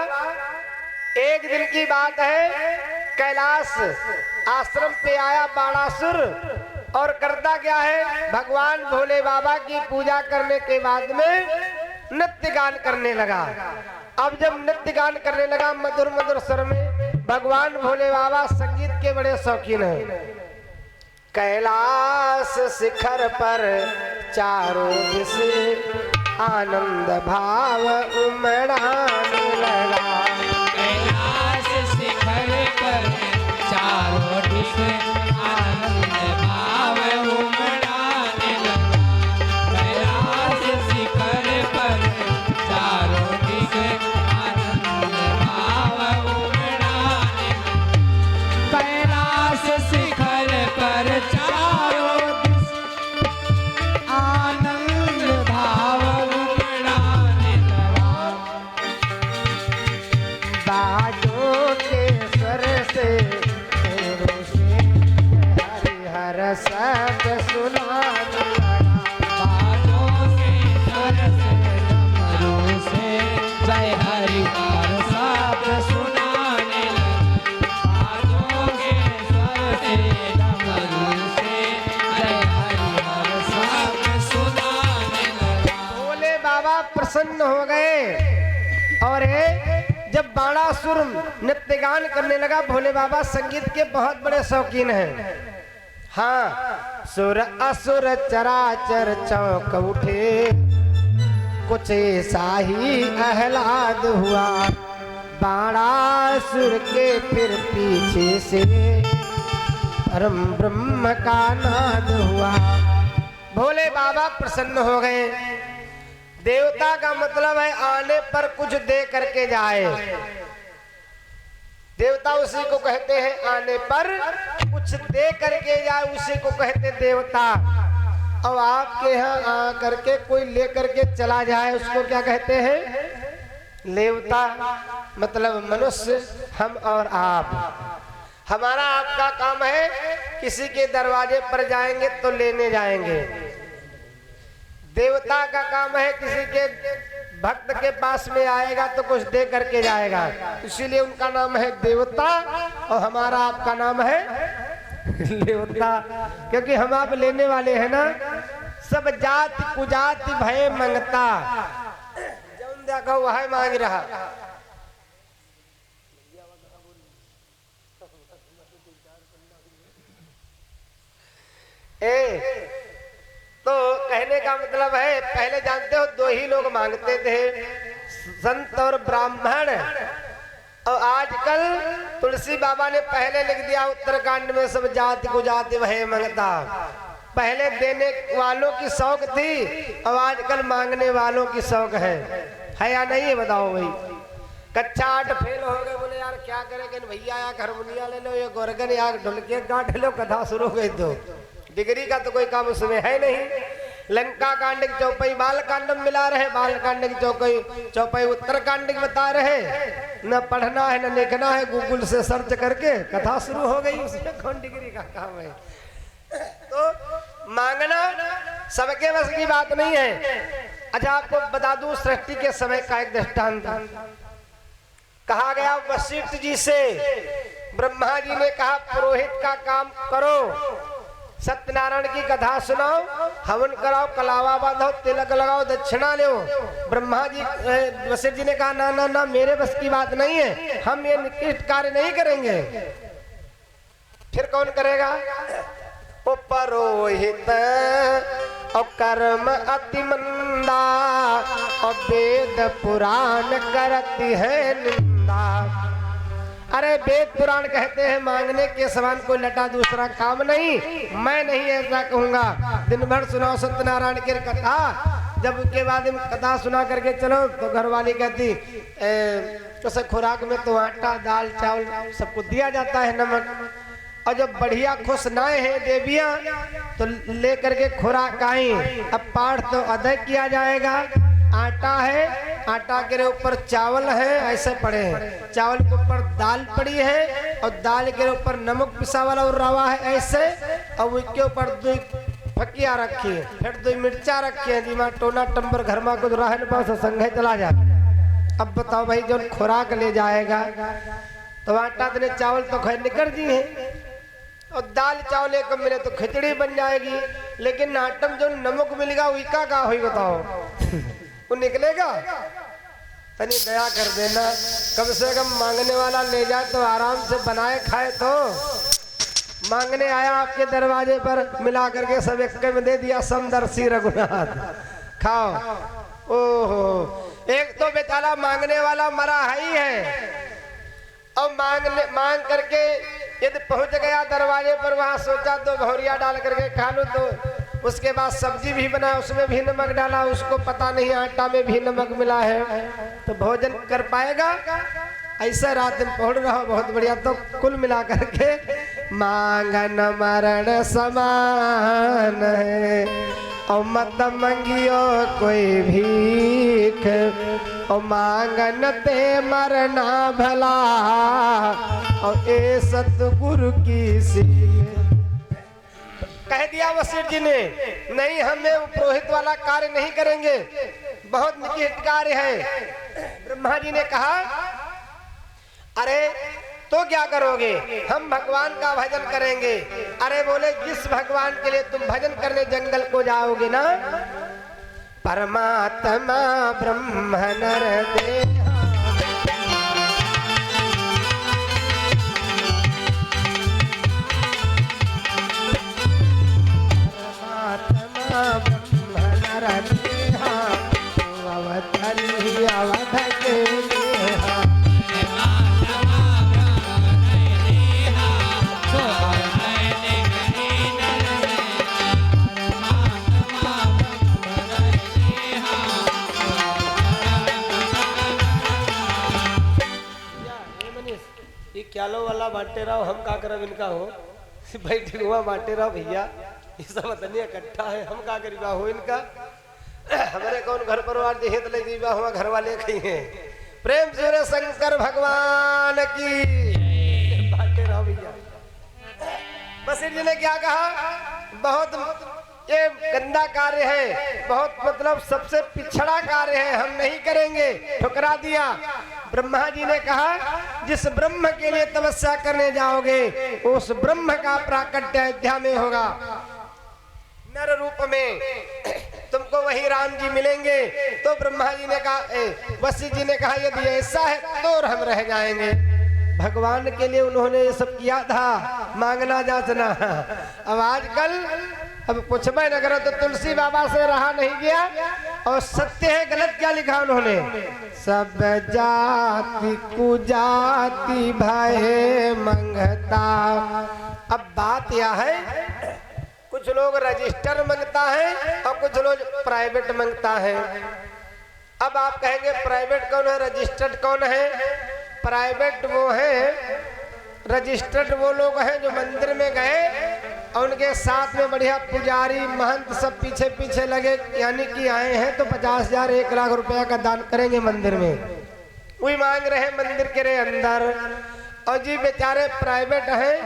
एक दिन की बात है, कैलाश आश्रम पे आया बाणासुर और करता क्या है, भगवान भोले बाबा की पूजा करने के बाद में नृत्य गान करने लगा। अब जब नृत्य गान करने लगा मधुर मधुर स्वर में, भगवान भोले बाबा संगीत के बड़े शौकीन हैं। कैलाश शिखर पर चारों दिशा आनंद भाव उमड़ाने लगा। कैलाश शिखर पर चारों दिशा आनंद भाव उमड़ाने लगा। कैलाश शिखर पर चारों दिशा आनंद भाव उमड़ाने लगा। कैलाश शिखर पर चारों दिशा आनंद भाव बाजों के स्वर से प्रसन्न हो गए और जब बाणासुर नृत्य गान करने लगा, भोले बाबा संगीत के बहुत बड़े शौकीन हैं। हाँ, सुर असुर चराचर चौंक उठे, कुछ ऐसा ही आह्लाद हुआ, बाणासुर के फिर पीछे से परम ब्रह्म का नाद हुआ। भोले बाबा प्रसन्न हो गए। देवता का मतलब है आने पर कुछ दे करके जाए। देवता उसी को कहते हैं आने पर कुछ दे करके जाए, उसी को कहते देवता। और आपके यहाँ आ करके कोई ले करके चला जाए, उसको क्या कहते हैं? देवता। मतलब मनुष्य, हम और आप। हमारा आपका काम है, किसी के दरवाजे पर जाएंगे तो लेने जाएंगे। देवता का काम है, किसी के भक्त के पास में आएगा तो कुछ दे करके जाएगा, इसीलिए उनका नाम है देवता और हमारा आपका नाम है देवता, क्योंकि हम आप लेने वाले हैं ना। सब जाति कुजाति भय मंगता, जौन देखा वह मांग रहा। तो कहने का मतलब है, पहले जानते हो दो ही लोग मांगते थे, संत और ब्राह्मण। और आजकल तुलसी बाबा ने पहले लिख दिया उत्तरकांड में, सब जाति को जाति वह मंगता। पहले देने वालों की शौक थी और आजकल मांगने वालों की शौक है या नहीं है? बताओ भाई। कच्चा 8 फेल हो गए, बोले यार क्या करेंगे भैया, या हारमोनिया ले लो, ये गोरगन या ढोलके गांठ लो, कथा शुरू हो गई। तो डिग्री का तो कोई काम उसमें है नहीं। लंका कांड की चौपाई बाल कांड में मिला रहे, बाल कांड की चौपाई उत्तरकांड की बता रहे। न पढ़ना है न लिखना है, गूगल से सर्च करके कथा शुरू हो गई। उसमें कौन डिग्री का काम है? तो मांगना सबके बस की बात नहीं है। अच्छा, आपको बता दूं सृष्टि के समय का एक दृष्टांत। कहा गया वशिष्ठ जी से, ब्रह्मा जी ने कहा पुरोहित का काम करो, सत्यनारायण की कथा सुनाओ, हवन कराओ, कलावा बांधो, तिलक लगाओ, दक्षिणा लो। ब्रह्मा जी वशिष्ठ जी ने कहा ना ना ना, मेरे बस की बात नहीं है, हम ये निकृष्ट कार्य नहीं करेंगे। फिर कौन करेगा? ओ पुरोहित और कर्म अति मंदा, और वेद पुराण करती है निंदा। अरे वेद पुराण कहते हैं मांगने के समान कोई लटा दूसरा काम नहीं। मैं नहीं ऐसा कहूंगा, दिन भर सुनाओ सत्यनारायण की कथा, जब उसके बाद कथा सुना करके चलो तो घरवाली कहती तो खुराक में तो आटा दाल चावल सबको दिया जाता है, नमक। और जब बढ़िया खुश नाए हैं देवियां तो ले करके खुराक आई। अब पाठ तो अदय किया जाएगा। आटा है, आटा के ऊपर चावल है, ऐसे पड़े हैं, चावल के ऊपर दाल पड़ी है और दाल के ऊपर नमक पिसा वाला और रवा है ऐसे, और उसके ऊपर 2 फकिया रखी है, फिर 2 मिर्चा रखी है, दिमाग टोना टंबर घर में कुछ रहा पास संघे चला जा। अब बताओ भाई, जो खुराक ले जाएगा तो आटा देने चावल तो खैर निकल जी है, और दाल चावल एक मिले तो खिचड़ी बन जाएगी, लेकिन आटम जो नमक मिलेगा उसका क्या हुई बताओ? वो निकलेगा? तनी दया कर देना, कम से कम मांगने वाला ले जाए तो आराम से बनाए खाए। तो मांगने आया आपके दरवाजे पर, मिला करके सब एक में दे दिया, समदर्शी रघुनाथ खाओ। ओहो, एक तो बेचारा मांगने वाला मरा ही है, और मांग करके यदि पहुंच गया दरवाजे पर, वहां सोचा 2 भौरिया डाल करके खा लूं, तो उसके बाद सब्जी भी बनाया, उसमें भी नमक डाला, उसको पता नहीं आटा में भी नमक मिला है, तो भोजन कर पाएगा? ऐसा रात में पढ़ रहा बहुत बढ़िया। तो कुल मिला करके मांगन मरण समान है, और मत मंगियो कोई भीख, और मांगन ते मरना भला, और ए सतगुरु की सीख। कह दिया वशिष्ठ जी ने, नहीं हमें पुरोहित वाला कार्य नहीं करेंगे, बहुत निकृष्ट कार्य है। ब्रह्मा जी ने कहा अरे तो क्या करोगे? हम भगवान का भजन करेंगे। अरे बोले जिस भगवान के लिए तुम भजन करने जंगल को जाओगे ना, परमात्मा ब्रह्म नर देहा परमात्मा ब्रह्म नर देहा अवतरी अवध के देहा क्या लो वाला बांटे रहो हम का करब इनका हो बैठे हुआ बांटे रहो भैया ये सब वतनी इकट्ठा है हम का करीबा हो इनका हमारे कौन घर परिवार जे हित लगी बा हुआ घर वाले कही हैं प्रेम से शंकर भगवान की बांटे रहो भैया। बसीर जी ने क्या कहा बहुत ये गंदा कार्य है बहुत मतलब सबसे पिछड़ा कार्य है हम नहीं करेंगे ठुकरा दिया। ब्रह्मा जी ने कहा जिस ब्रह्म के लिए तपस्या करने जाओगे उस ब्रह्म का प्राकट्य अयोध्या में होगा नर रूप में तुमको वही राम जी मिलेंगे। तो ब्रह्मा जी ने कहा वशिष्ठ जी ने कहा यदि ऐसा है तो हम रह जाएंगे। भगवान के लिए उन्होंने ये सब किया था मांगना जांचना। अब आजकल अब पूछबे न करो तो तुलसी बाबा से रहा नहीं गया और सत्य है गलत क्या लिखा उन्होंने सब जाति कुजाति भय मंगता। अब बात यह है कुछ लोग रजिस्टर मांगता है और कुछ लोग प्राइवेट मांगता है। अब आप कहेंगे प्राइवेट कौन है रजिस्टर्ड कौन है। प्राइवेट वो है रजिस्टर्ड वो लोग हैं जो मंदिर में गए और उनके साथ में बढ़िया पुजारी महंत सब पीछे पीछे लगे यानी कि आए हैं तो 50,000 1 लाख रुपया का दान करेंगे मंदिर में वही मांग रहे मंदिर के रे अंदर। और जी बेचारे प्राइवेट हैं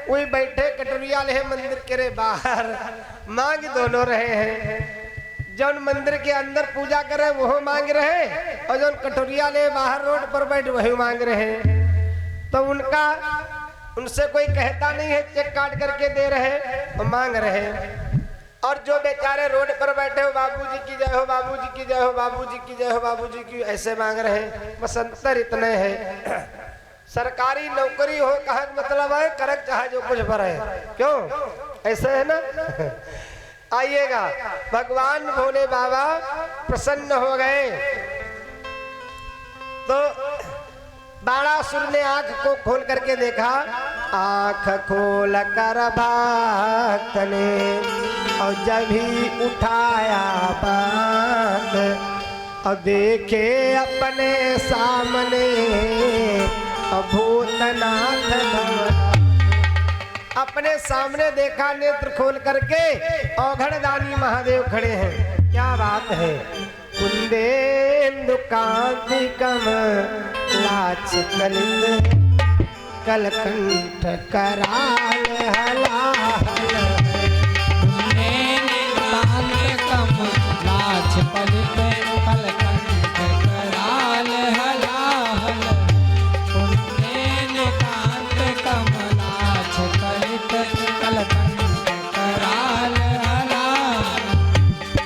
वही बैठे कटोरिया ले मंदिर के रे बाहर मांग दोनों रहे हैं। जौन मंदिर के अंदर पूजा करे वो मांग रहे और जौन कटोरिया ले बाहर रोड पर बैठ वही मांग रहे। तो उनका उनसे कोई कहता नहीं है चेक काट करके दे रहे और मांग रहे। और जो बेचारे रोड पर बैठे हो बाबूजी की जय हो बाबूजी की जय हो बाबूजी की जय हो बाबूजी की ऐसे मांग रहे। बस अंतर इतने है सरकारी नौकरी हो कहा मतलब है करक चाहे जो कुछ भरे क्यों ऐसे है ना। आइएगा भगवान भोले बाबा प्रसन्न हो गए तो बाणासुर ने आंख को खोल करके देखा। आंख खोल कर भक्त ने और जब ही उठाया बात और देखे अपने सामने भूतनाथ अपने सामने देखा नेत्र खोल करके औघड़दानी महादेव खड़े हैं। क्या बात है कुंदेन्दु कांति कम लाच कलित कलकंठ कराल हलाहल कम लाच कलित कलकंठ कराल हलाहल कांत कम लाच कलित कलकंठ कराल हलाहल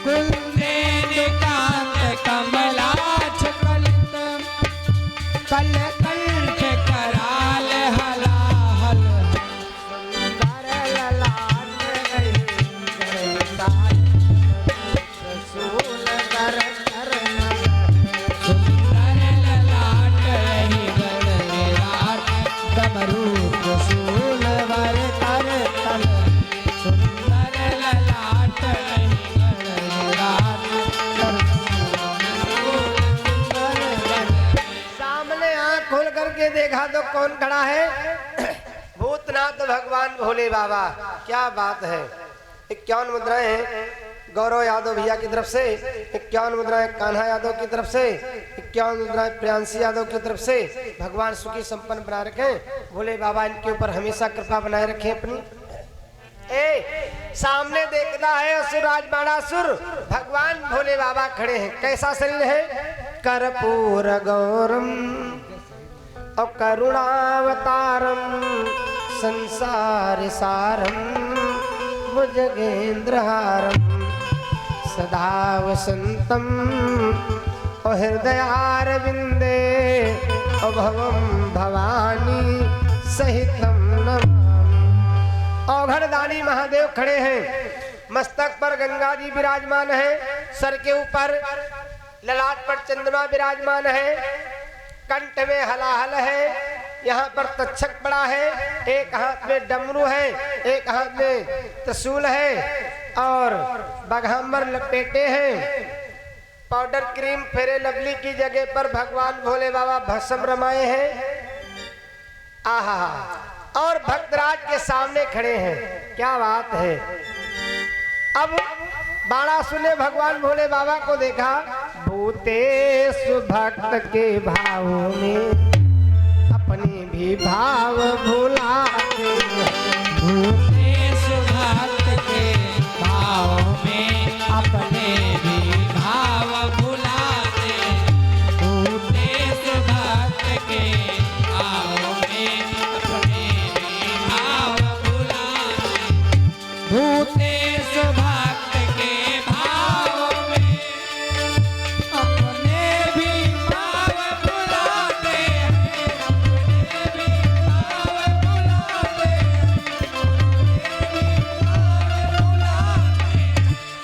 कुंदेन कांत कमलाच कलित कलकंठ कराल हलाहल सुंदर ललाट रही गणराट कमरूप सूल वर कर तल सुंदर ललाट रही गणराट सामने आंख खोल करके देखा तो कौन खड़ा है भूतनाथ भगवान भोले बाबा। क्या बात है 51 मुद्राएं हैं गौरव यादव भैया की तरफ से 51 मुद्राएं कान्हा यादव की तरफ से 51 मुद्राएं प्रियांशी यादव की तरफ से। भगवान सुखी संपन्न बना रखे भोले बाबा इनके ऊपर हमेशा कृपा बनाए रखे अपनी। सामने देखता है असुराज बाणासुर भगवान भोले बाबा खड़े हैं। कैसा शरीर है कर्पूर गौरम और करुणावतारम संसार सारम भुजगेंद्रहारम सदा वसंतम और हृदयारविंदे और भवम भवानी सहितम नमामि। और घरदानी महादेव खड़े हैं, मस्तक पर गंगा जी विराजमान है, सर के ऊपर ललाट पर चंद्रमा विराजमान है, कंठ में हलाहल है, यहाँ पर तक्षक पड़ा है, एक हाथ में डमरू है, एक हाथ में त्रिशूल है और बघाम्बर लपेटे हैं। पाउडर क्रीम फेरे लवली की जगह पर भगवान भोले बाबा भस्म रमाए हैं। आहा, और भक्तराज के सामने खड़े हैं, क्या बात है। अब बाणा सुने भगवान भोले बाबा को देखा, भूतेषु भक्त के भाव में अपने भी भाव भुलाते, भूतेषु भक्त के भाव में अपने भी भाव भुलाते, भूतेषु भक्त के भाव में अपने भी भाव भुलाते, भूतेषु भक्त के भाव में अपने भी भाव भुलाते,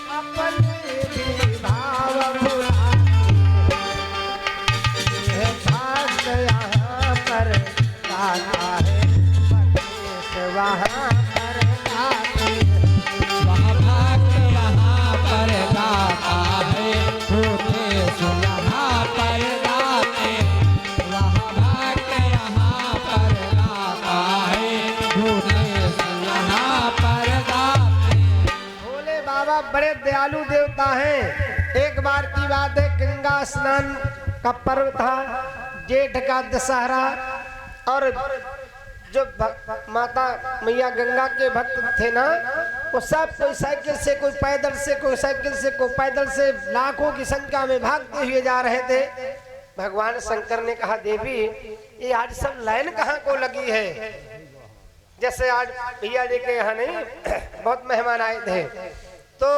अपने भी भाव भुलाते। यह भक्त यहाँ पर गाता है, परमेश वहाँ पर गाते हैं। वह भक्त यहाँ पर गाता है, भूतेषु यहाँ पर गाते, वह भक्त यहाँ पर गाता है, भूतेषु यहाँ पर गाते। भोले बाबा बड़े दयालु देवता हैं। एक बार की बात है, गंगा स्नान का पर्व था, जेठ का दशहरा, और जो माता मैया गंगा के भक्त थे ना, वो सब कोई साइकिल से, कोई पैदल से, कोई साइकिल से, कोई पैदल से, लाखों की संख्या में भागते हुए जा रहे थे। भगवान शंकर ने कहा, देवी ये आज सब लाइन कहाँ को लगी है। जैसे आज भैया जी के यहाँ नहीं बहुत मेहमान आए थे, तो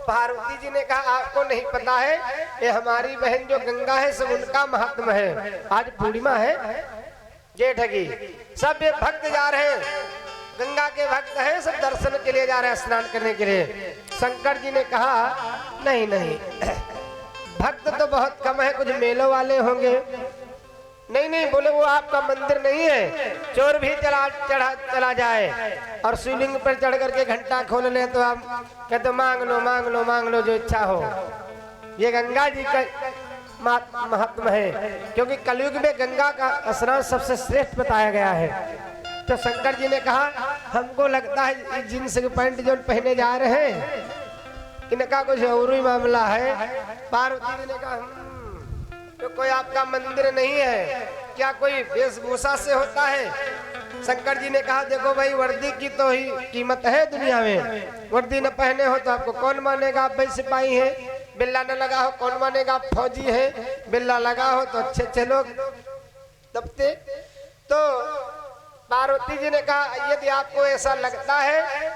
पार्वती जी ने कहा, आपको नहीं पता है, ये हमारी बहन जो गंगा है सब उनका महात्मा है। आज पूर्णिमा है जेठ की, सब ये भक्त जा रहे हैं, गंगा के भक्त हैं, सब दर्शन के लिए जा रहे हैं, स्नान करने के लिए। शंकर जी ने कहा, नहीं नहीं, भक्त तो बहुत कम है, कुछ मेलों वाले होंगे। नहीं नहीं, बोले वो आपका मंदिर नहीं है, चोर भी चला जाए और शिवलिंग पर चढ़ करके घंटा खोल ले तो आप कहते मांग लो मांग लो मांग लो जो इच्छा हो। ये गंगा जी का महात्मा है, क्योंकि कलयुग में गंगा का स्नान सबसे श्रेष्ठ बताया गया है। तो शंकर जी ने कहा, हमको लगता है जींस के पैंट जो पहने जा रहे हैं इनका कुछ और ही मामला है। पार्वती जी ने कहा, तो कोई आपका मंदिर नहीं है क्या, कोई वेशभूषा से होता है। शंकर जी ने कहा, देखो भाई, वर्दी की तो ही कीमत है दुनिया में, वर्दी न पहने हो तो आपको कौन मानेगा, आप भाई सिपाही हैं। बिल्ला न लगा हो कौन मानेगा, आप फौजी है। बिल्ला लगा हो तो अच्छे अच्छे लोग दबते। तो पार्वती जी ने कहा, यदि आपको ऐसा लगता है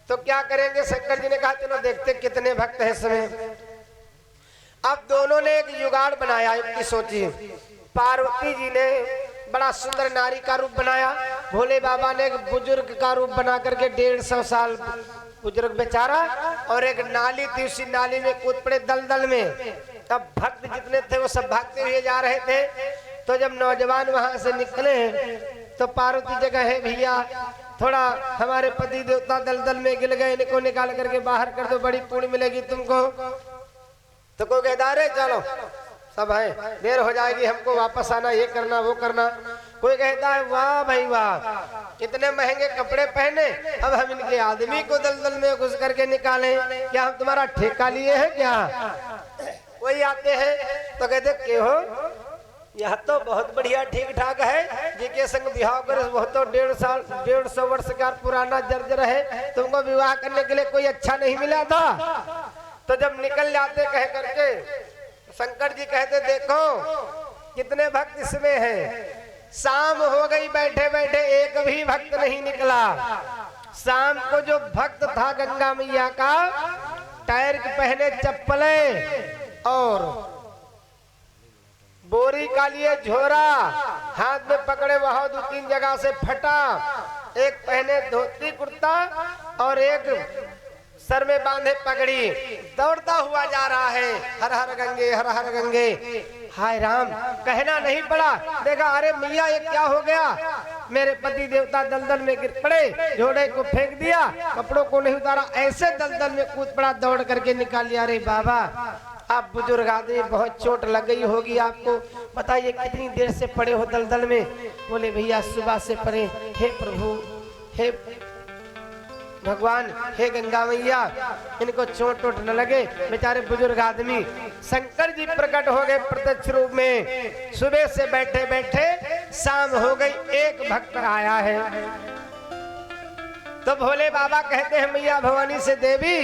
तो क्या करेंगे। शंकर जी ने कहा, चलो देखते कितने भक्त हैं इसमें। अब दोनों ने एक जुगाड़ बनाया, युक्ति सोची। पार्वती जी ने बड़ा सुंदर नारी का रूप बनाया, भोले बाबा ने एक बुजुर्ग का रूप बना करके 150 साल बुजुर्ग बेचारा, और एक नाली थी, उसी नाली में कूद पड़े दलदल में। तब भक्त जितने थे वो सब भागते हुए जा रहे थे। तो जब नौजवान वहां से निकले तो पार्वती जी कहे, भैया थोड़ा हमारे पति देवता दलदल में गिर गए, इनको निकाल करके बाहर कर दो, बड़ी पुण्य मिलेगी तुमको। तो कोई कहता, अरे चलो सब है, देर हो जाएगी, हमको वापस आना, ये करना वो करना। कोई कहता है, वाह भाई वाह, इतने महंगे कपड़े पहने, अब हम इनके आदमी को दलदल में घुस करके निकालें, क्या हम तुम्हारा ठेका लिए हैं क्या। वही आते हैं तो कहते, के हो, यह तो बहुत बढ़िया ठीक ठाक है, जी के संग विवाह कर, वो तो 150 वर्ष का पुराना जर्जर है, तुमको विवाह करने के लिए कोई अच्छा नहीं मिला था। तो जब निकल जाते कह करके, शंकर जी कहते, देखो कितने भक्त इसमें हैं। शाम हो गई, बैठे बैठे एक भी भक्त नहीं निकला। शाम को जो भक्त था गंगा मैया का, टायर के पहने चप्पलें और बोरी का लिए झोरा, हाथ में पकड़े वहां 2-3 जगह से फटा, एक पहने धोती कुर्ता और एक सर में बांधे पगड़ी, दौड़ता हुआ जा रहा है, हर हर गंगे हर हर गंगे। हाय राम, कहना नहीं पड़ा, देखा अरे मैया ये क्या हो गया, मेरे पति देवता दलदल में गिर पड़े, जोड़े को फेंक दिया, कपड़ों को नहीं उतारा, ऐसे दलदल में कूद पड़ा, दौड़ करके निकाल लिया। अरे बाबा आप बुजुर्ग आदमी, बहुत चोट लग गई होगी आपको, बताइए कितनी देर से पड़े हो दलदल में? बोले भैया सुबह से पड़े। हे प्रभु, हे भगवान, हे गंगा मैया, इनको चोट टोट न लगे। बेचारे बुजुर्ग आदमी, शंकर जी प्रकट हो गए प्रत्यक्ष रूप में। सुबह से बैठे बैठे शाम हो गई, एक भक्त आया है। तो भोले बाबा कहते हैं मैया भवानी से, देवी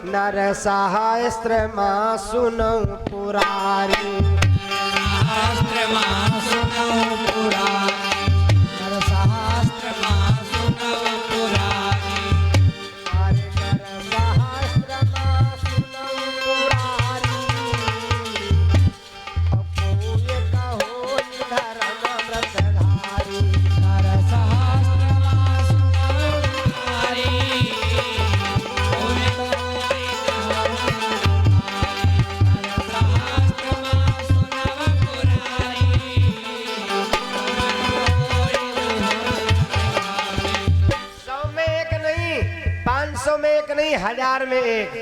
नर सहस्त्र मां सुनो पुरारी, सहस्त्र मां सुनो पुरारी, नर सहस्त्र मां सुनो पुरारी, अरे नर सहस्त्र मां सुनो पुरारी, कोई कहो धर्म व्रतधारी, नर सहस्त्र मां सुनो पुरारी, कोई कहो नर सहस्त्र मां सुनो पुरारी, 100 में एक नहीं, 500 में एक नहीं, 1000 में एक।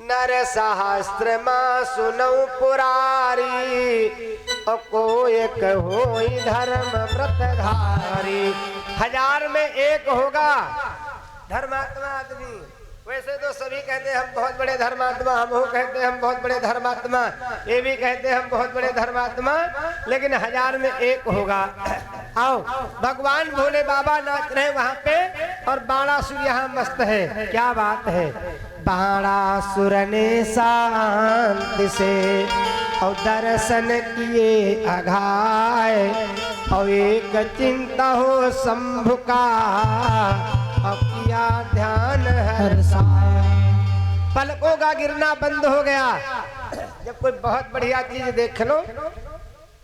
नर सहस्त्र मां सुनौ पुरारी, और कोई कहो धर्म व्रतधारी। 1000 में एक होगा धर्मात्मा आदमी। वैसे तो सभी कहते हैं हम बहुत बड़े धर्मात्मा, हम वो कहते हैं हम बहुत बड़े धर्मात्मा, ये भी कहते हैं हम बहुत बड़े धर्मात्मा, लेकिन 1000 में एक होगा। आओ, भगवान भोले बाबा नाच रहे वहां पे, और बाणासुर यहाँ मस्त है। क्या बात है, बाणासुर ने शांति से और दर्शन किए अघाए, और एक चिंता हो शंभु का, और किया ध्यान हर्षाए। पलकों का गिरना बंद हो गया। जब कोई बहुत बढ़िया चीज देख लो,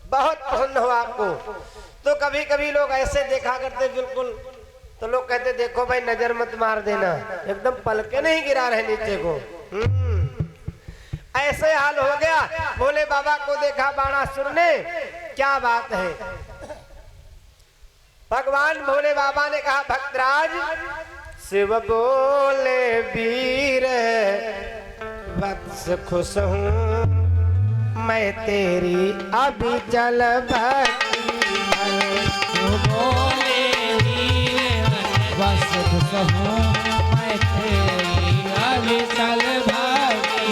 बहुत पसंद हो आपको, तो कभी कभी लोग ऐसे देखा करते बिल्कुल, तो लोग कहते देखो भाई नजर मत मार देना, एकदम पलके नहीं गिरा रहे नीचे को। ऐसे हाल हो गया। भोले बाबा को देखा बाणासुर ने, क्या बात है। भगवान भोले बाबा ने कहा भक्तराज, शिव बोले वीर वत्स खुश हूँ मैं तेरी अविचल भक्ति में। बोले वीर वत्स खुश हूँ मैं तेरी अविचल भक्ति,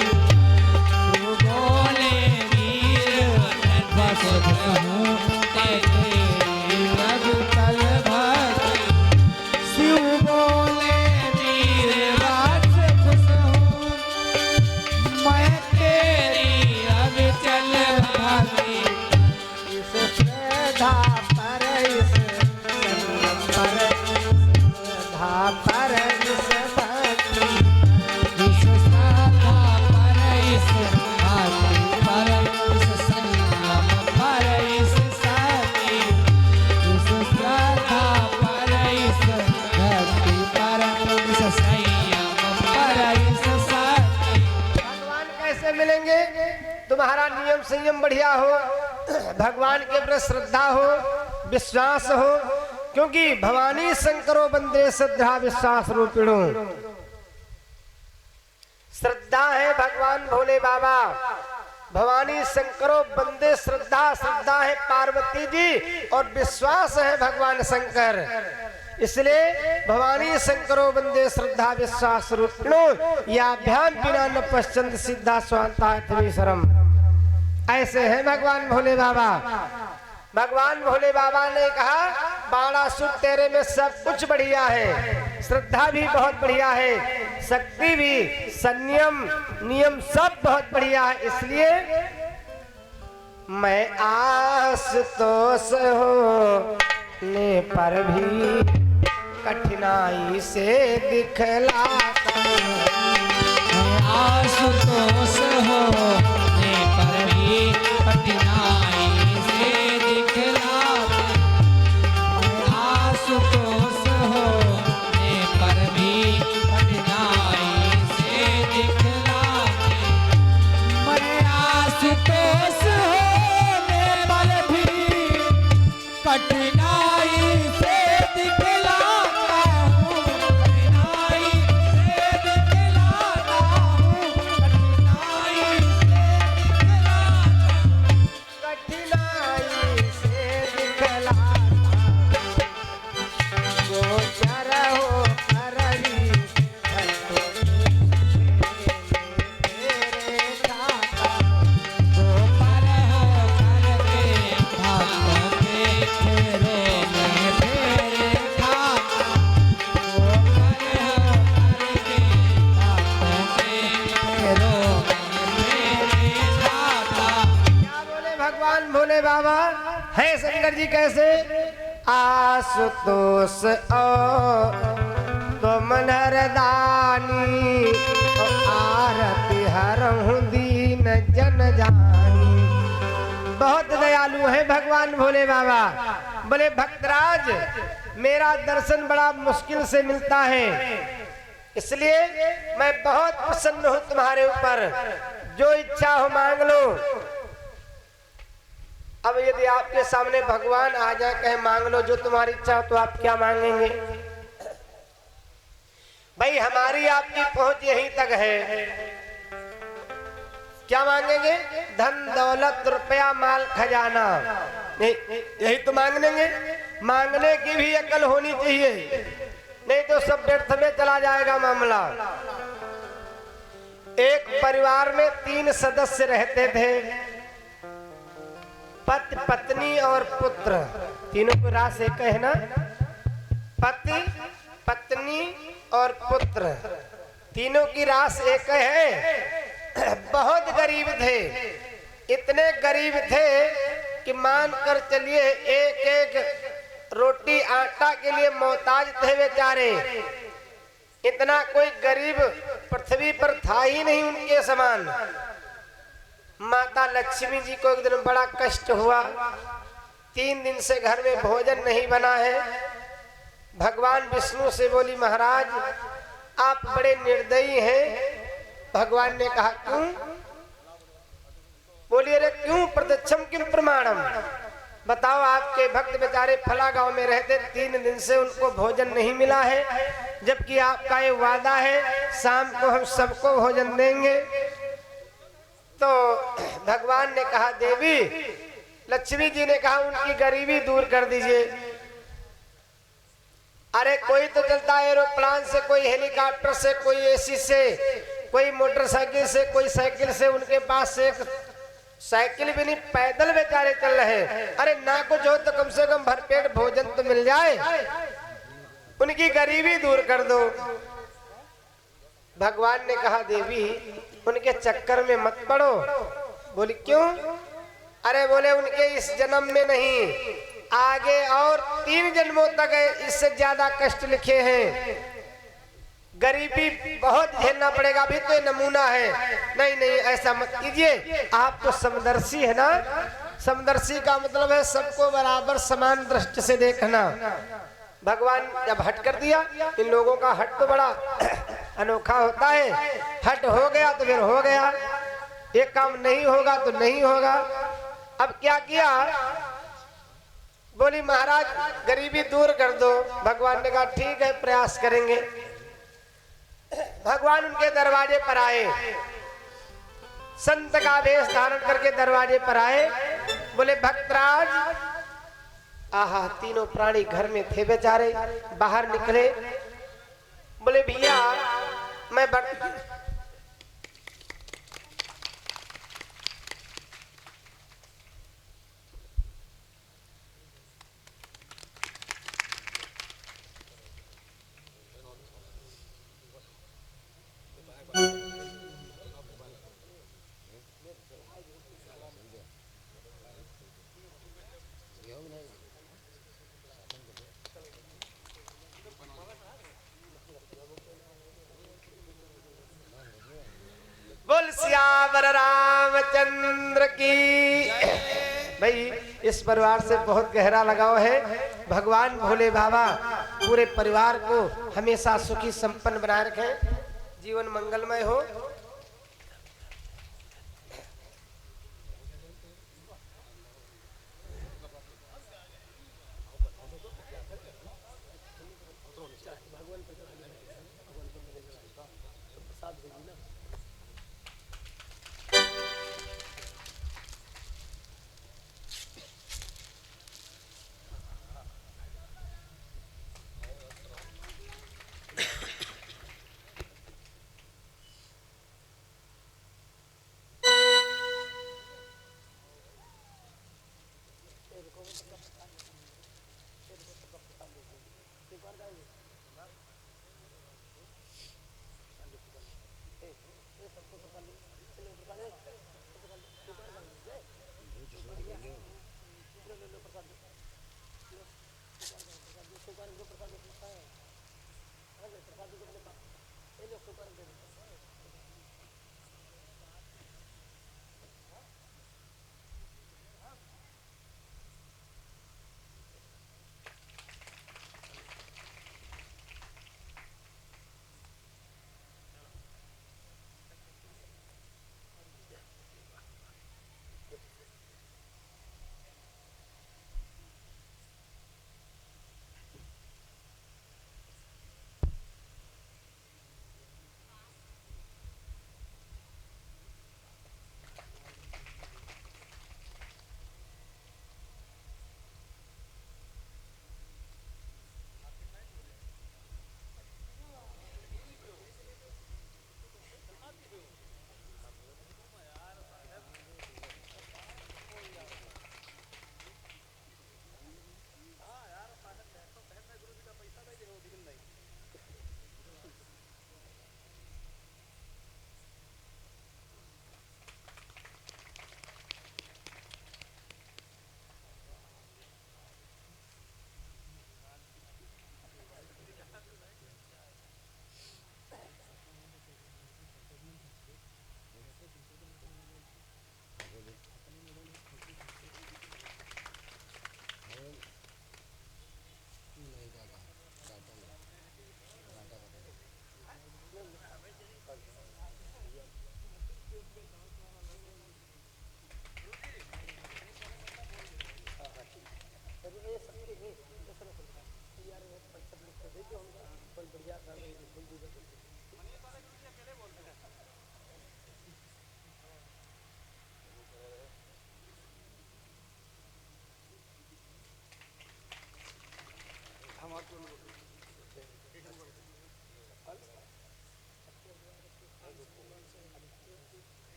बोले वीर वत्स खुश हूँ तेरी अविचल भक्ति, शिव बोले वीर वत्स खुश हूँ मैं तेरी अविचल भक्ति, इस श्रद्धा पर इस संयम पर, श्रद्धा पर इस भक्ति, इस श्रद्धा पर इस भक्ति पर, इस संयम पर इस शक्ति, इस श्रद्धा पर इस भक्ति पर, इस संयम पर इस शक्ति। भगवान कैसे मिलेंगे? तुम्हारा नियम संयम बढ़िया हो, भगवान के प्रति श्रद्धा हो, विश्वास हो, क्योंकि भवानी शंकरो बंदे श्रद्धा विश्वास रूपिणो। श्रद्धा है भगवान भोले बाबा, भवानी शंकरो बंदे श्रद्धा, श्रद्धा है पार्वती जी, और विश्वास है भगवान शंकर। इसलिए भवानी शंकरो बंदे श्रद्धा विश्वास रूपिणो, याभ्याम बिना न पश्चंत सिद्धा स्वांतात्मीश्वरम। ऐसे है भगवान भोले बाबा। भगवान भोले बाबा ने कहा बाणासुर तेरे में सब कुछ बढ़िया है, श्रद्धा भी बहुत बढ़िया है, शक्ति भी, संयम नियम सब बहुत बढ़िया है। इसलिए मैं आशुतोष होने पर भी कठिनाई से दिखलाता हूँ। आशुतोष होने पर भी कठिनाई से दिखलाता हूँ। आशुतोष होने पर भी कठिनाई से दिखलाता हूँ। मैं आशुतोष होने पर भी कठिनाई से दिखलाता हूँ। कठिनाई से दिखलाता हूँ। कठिनाई से दिखलाता गोचर हो अरली तेरे दाता पर हो करके भक्तों के फेरों में फेरे खाता। पर हो करके भक्तों के फेरों में फेरे खाता। क्या बोले भगवान भोले बाबा है शंकर जी कैसे? आशुतोष ओ तुम नरदानी आरती हरहूँ दीन जन जानी। बहुत दयालु है भगवान भोले बाबा। बोले भक्तराज मेरा दर्शन बड़ा मुश्किल से मिलता है, इसलिए मैं बहुत प्रसन्न हूँ तुम्हारे ऊपर। जो इच्छा हो मांग लो। अब यदि आपके सामने भगवान आ जाए कहे मांग लो जो तुम्हारी इच्छा हो, तो आप क्या मांगेंगे? भाई हमारी आपकी पहुंच यहीं तक है। क्या मांगेंगे? धन दौलत रुपया माल खजाना, यही तो मांगेंगे। मांगने की भी अकल होनी चाहिए, नहीं तो सब व्यर्थ में चला जाएगा मामला। एक परिवार में 3 सदस्य रहते थे, पति पत्नी और पुत्र। तीनों को रास एक है ना, पति पत्नी और पुत्र, तीनों की रास एक है। बहुत गरीब थे, इतने गरीब थे कि मान कर चलिए एक एक रोटी आटा के लिए मोहताज थे बेचारे। इतना कोई गरीब पृथ्वी पर था ही नहीं उनके समान। माता लक्ष्मी जी को एक दिन बड़ा कष्ट हुआ, 3 दिन से घर में भोजन नहीं बना है। भगवान विष्णु से बोली महाराज आप बड़े निर्दयी हैं। भगवान ने कहा क्यों? बोलिए अरे क्यों? प्रत्यक्षम किम प्रमाणम। बताओ आपके भक्त बेचारे फला गांव में रहते, 3 दिन से उनको भोजन नहीं मिला है, जबकि आपका ये वादा है शाम को हम सबको भोजन देंगे। तो भगवान ने कहा देवी, लक्ष्मी जी ने कहा उनकी गरीबी दूर कर दीजिए। अरे कोई तो चलता है एरोप्लेन से, कोई हेलीकॉप्टर से, कोई एसी से, कोई मोटरसाइकिल से, कोई साइकिल से। उनके पास से एक साइकिल भी नहीं, पैदल बेचारे चल रहे हैं। अरे ना कुछ हो तो कम से कम भरपेट भोजन तो मिल जाए, उनकी गरीबी दूर कर दो। भगवान ने कहा देवी उनके चक्कर में मत पड़ो। बोली क्यों? अरे बोले उनके इस जन्म में नहीं, आगे और 3 जन्मों तक इससे ज्यादा कष्ट लिखे हैं। गरीबी बहुत झेलना पड़ेगा। अभी तो ये नमूना है। नहीं नहीं ऐसा मत कीजिए, आप तो समदर्शी है ना। समदर्शी का मतलब है सबको बराबर समान दृष्टि से देखना। भगवान जब हट कर दिया, इन लोगों का हट तो बड़ा अनोखा होता है। हट हो गया तो फिर हो गया, एक काम नहीं होगा तो नहीं होगा। अब क्या किया? बोली महाराज गरीबी दूर कर दो। भगवान ने कहा ठीक है प्रयास करेंगे। भगवान उनके दरवाजे पर आए, संत का वेश धारण करके दरवाजे पर आए। बोले भक्तराज, आहा तीनों प्राणी घर में थे बेचारे, बाहर निकले। बोले भैया मैं सियावर रामचंद्र की। भाई इस परिवार से बहुत गहरा लगाव है। भगवान भोले बाबा पूरे परिवार को हमेशा सुखी संपन्न बनाए रखें, जीवन मंगलमय हो।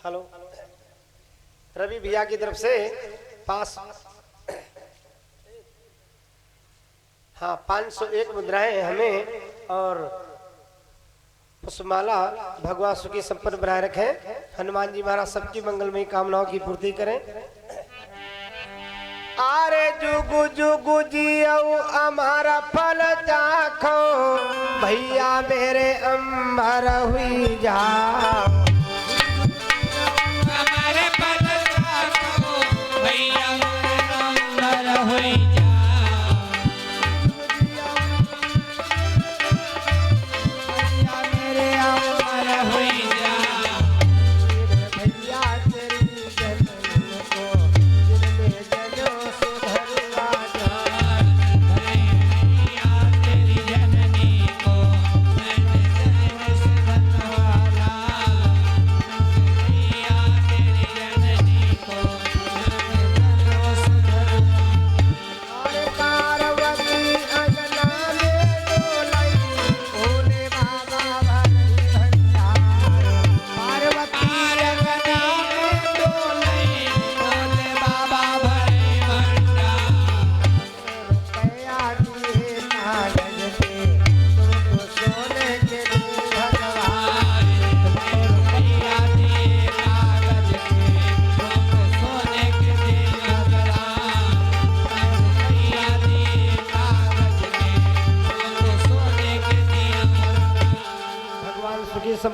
हेलो, रवि भैया की तरफ से पास, हाँ 501 मुद्राएं हमें और पुष्पमाला। भगवान सुखी संपन्न बनाए रखें। हनुमान जी महाराज सबकी मंगलमयी कामनाओं की पूर्ति करें। आरे जुगु जुगु जियो हमारा फल चाखो, भैया मेरे अंबर हुई जाओ। हमारे फल चाखो, भैया मेरे अंबर हुई जाओ। भैया मेरे अंबर हुई जाओ।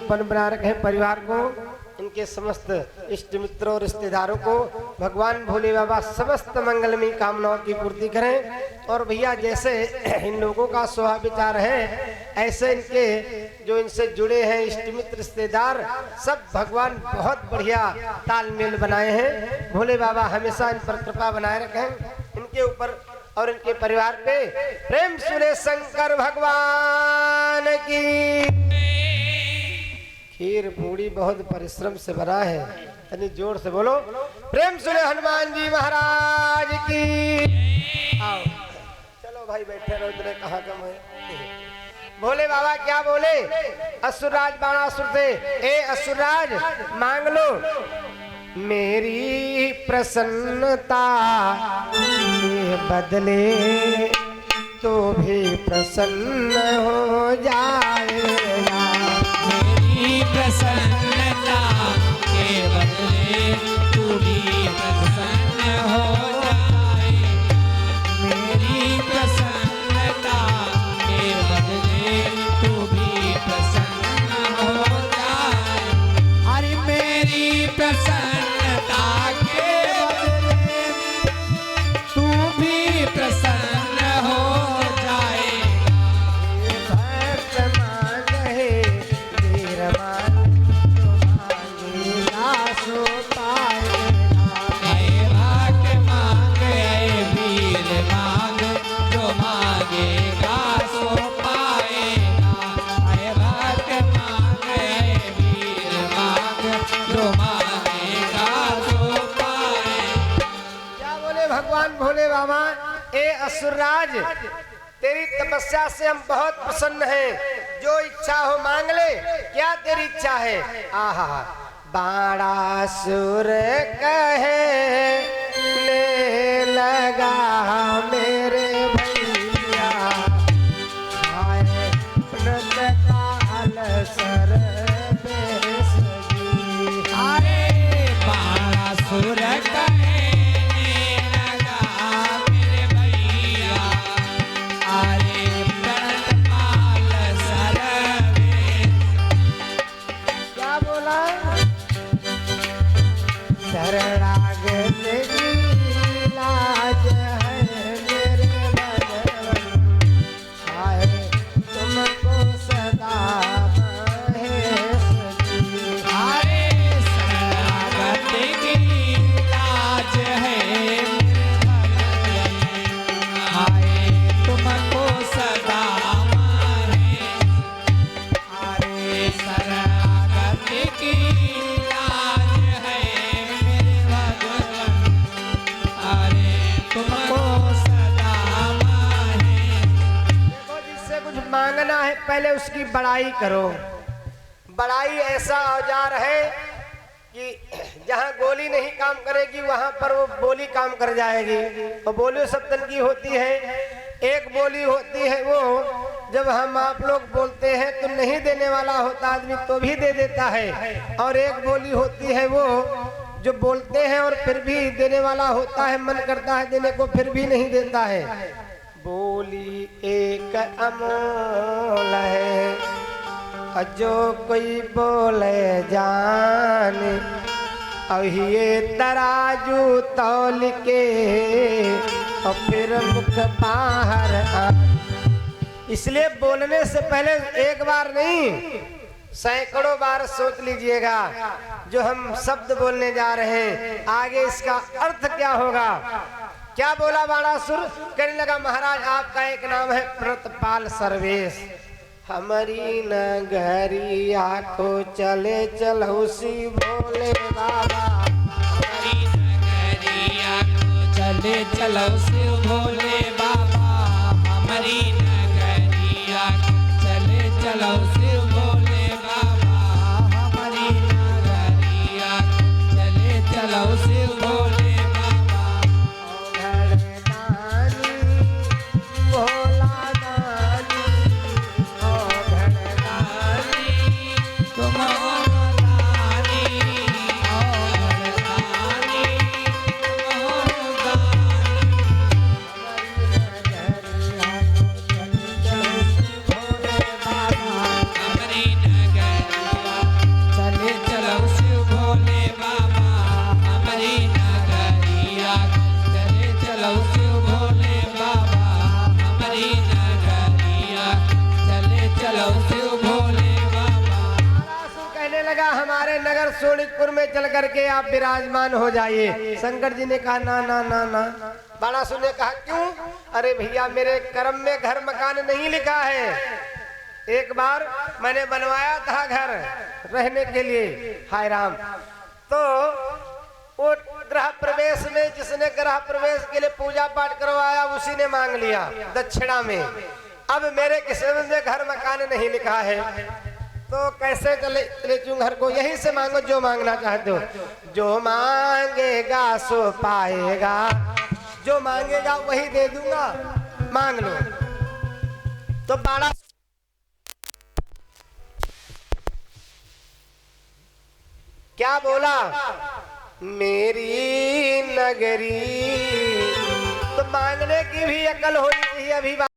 संपन्न बना रखें परिवार को, इनके समस्त इष्ट मित्रों और रिश्तेदारों को भगवान भोले बाबा समस्त मंगलमयी कामनाओं की पूर्ति करें। और भैया जैसे इन लोगों का स्वभाव विचार है, ऐसे इनके जो इनसे जुड़े हैं इष्ट मित्र रिश्तेदार सब भगवान बहुत बढ़िया तालमेल बनाए हैं। भोले बाबा हमेशा इन पर कृपा बनाए रखें, इनके ऊपर और इनके परिवार पे। प्रेम सुने शंकर भगवान की। खीर पूड़ी बहुत परिश्रम से बना है, तनी जोर से बोलो। प्रेम सुने हनुमान जी महाराज की। आओ चलो भाई बैठे रहो, इधर कहाँ कम है। भोले बाबा क्या बोले असुरराज बाणासुर से, ए असुरराज मांग लो मेरी प्रसन्नता के बदले तो भी प्रसन्न हो जाएगा। मेरी प्रसन्नता के बदले तू भी प्रसन्न हो जाए। मेरी प्रसन्नता के बदले तू भी प्रसन्न हो जाए। अरे मेरी प्रसन्नता के बदले तू भी प्रसन्न हो जाए। भक्त मांगे वीर मांगे मांगेगा सो पाएगा। ऐ भक्त मांगे वीर मांग जो मांगेगा सो पाएगा। ऐ भक्त मांगे वीर मांग जो मांगेगा सो पाएगा। क्या बोले भगवान भोले बाबा, ए असुरराज तेरी तपस्या से हम बहुत प्रसन्न हैं, जो इच्छा हो मांग ले। क्या तेरी इच्छा है? आहा बाणासुर कहने लगा मेरे भैया, आए नृत काल सर बेस जी। अरे बाणासुर कहने लगा मेरे भैया, अरे प्रणतपाल सरवेश। क्या बोला? शरणागत की लाज है मेरे भगवन, आए तुमको सदा महेश जी। अरे शरणागत की लाज है आए तुमको सदा महेश। अरे शरणागत की लाज है मेरे भगवन, अरे तुमको सदा महेश। देखो जिससे कुछ मांगना है पहले उसकी बड़ाई करो। बड़ाई ऐसा औजार है कि जहाँ गोली नहीं काम करेगी वहां पर वो बोली काम कर जाएगी। और बोली सब तन की होती है। एक बोली होती है वो जब हम आप लोग बोलते हैं तो नहीं देने वाला होता आदमी तो भी दे देता है। और एक बोली होती है वो जो बोलते हैं और फिर भी देने वाला होता है, मन करता है देने को फिर भी नहीं देता है। बोली एक अमोल है और जो कोई बोले जाने, अब ये तराजू तौल के और फिर मुख बाहर आ। इसलिए बोलने से पहले एक बार नहीं सैकड़ों बार सोच लीजिएगा जो हम शब्द बोलने जा रहे हैं आगे इसका अर्थ क्या होगा। क्या बोला बाणासुर? कहने लगा महाराज आपका एक नाम है प्रणतपाल सर्वेश, हमारी नगरिया को चले चलौसी भोले बाबा। हमारी नगरिया को चले चलो शिव भोले बाबा। हमारी नगरिया को चले चलो शिव भोले बाबा। हमारी नगरिया को चले चलो शिव भोले बाबा। घड़दानी भोला दानी, ओ घड़दानी तुम हो दानी, ओ दानी, तुम हो दानी। हमारी नगरिया को चले चलौसी भोले बाबा। हमारे नगर सोनितपुर में चल करके आप विराजमान हो जाइए। शंकर जी ने कहा ना ना ना ना। बाणासुर ने कहा क्यों? अरे भैया मेरे कर्म में घर मकान नहीं लिखा है। एक बार मैंने बनवाया था घर रहने के लिए, हाय राम। तो वो गृह प्रवेश में जिसने गृह प्रवेश के लिए पूजा पाठ करवाया उसी ने मांग लिया दक्षिणा में। अब मेरे किस्मत में घर मकान नहीं लिखा है तो कैसे चले चूं घर को? यहीं से मांगो जो मांगना चाहते हो। जो मांगेगा सो पाएगा, जो मांगेगा वही दे दूंगा, मांग लो। तो बाड़ा क्या बोला? मेरी नगरी। तो मांगने की भी अकल होनी चाहिए अभी।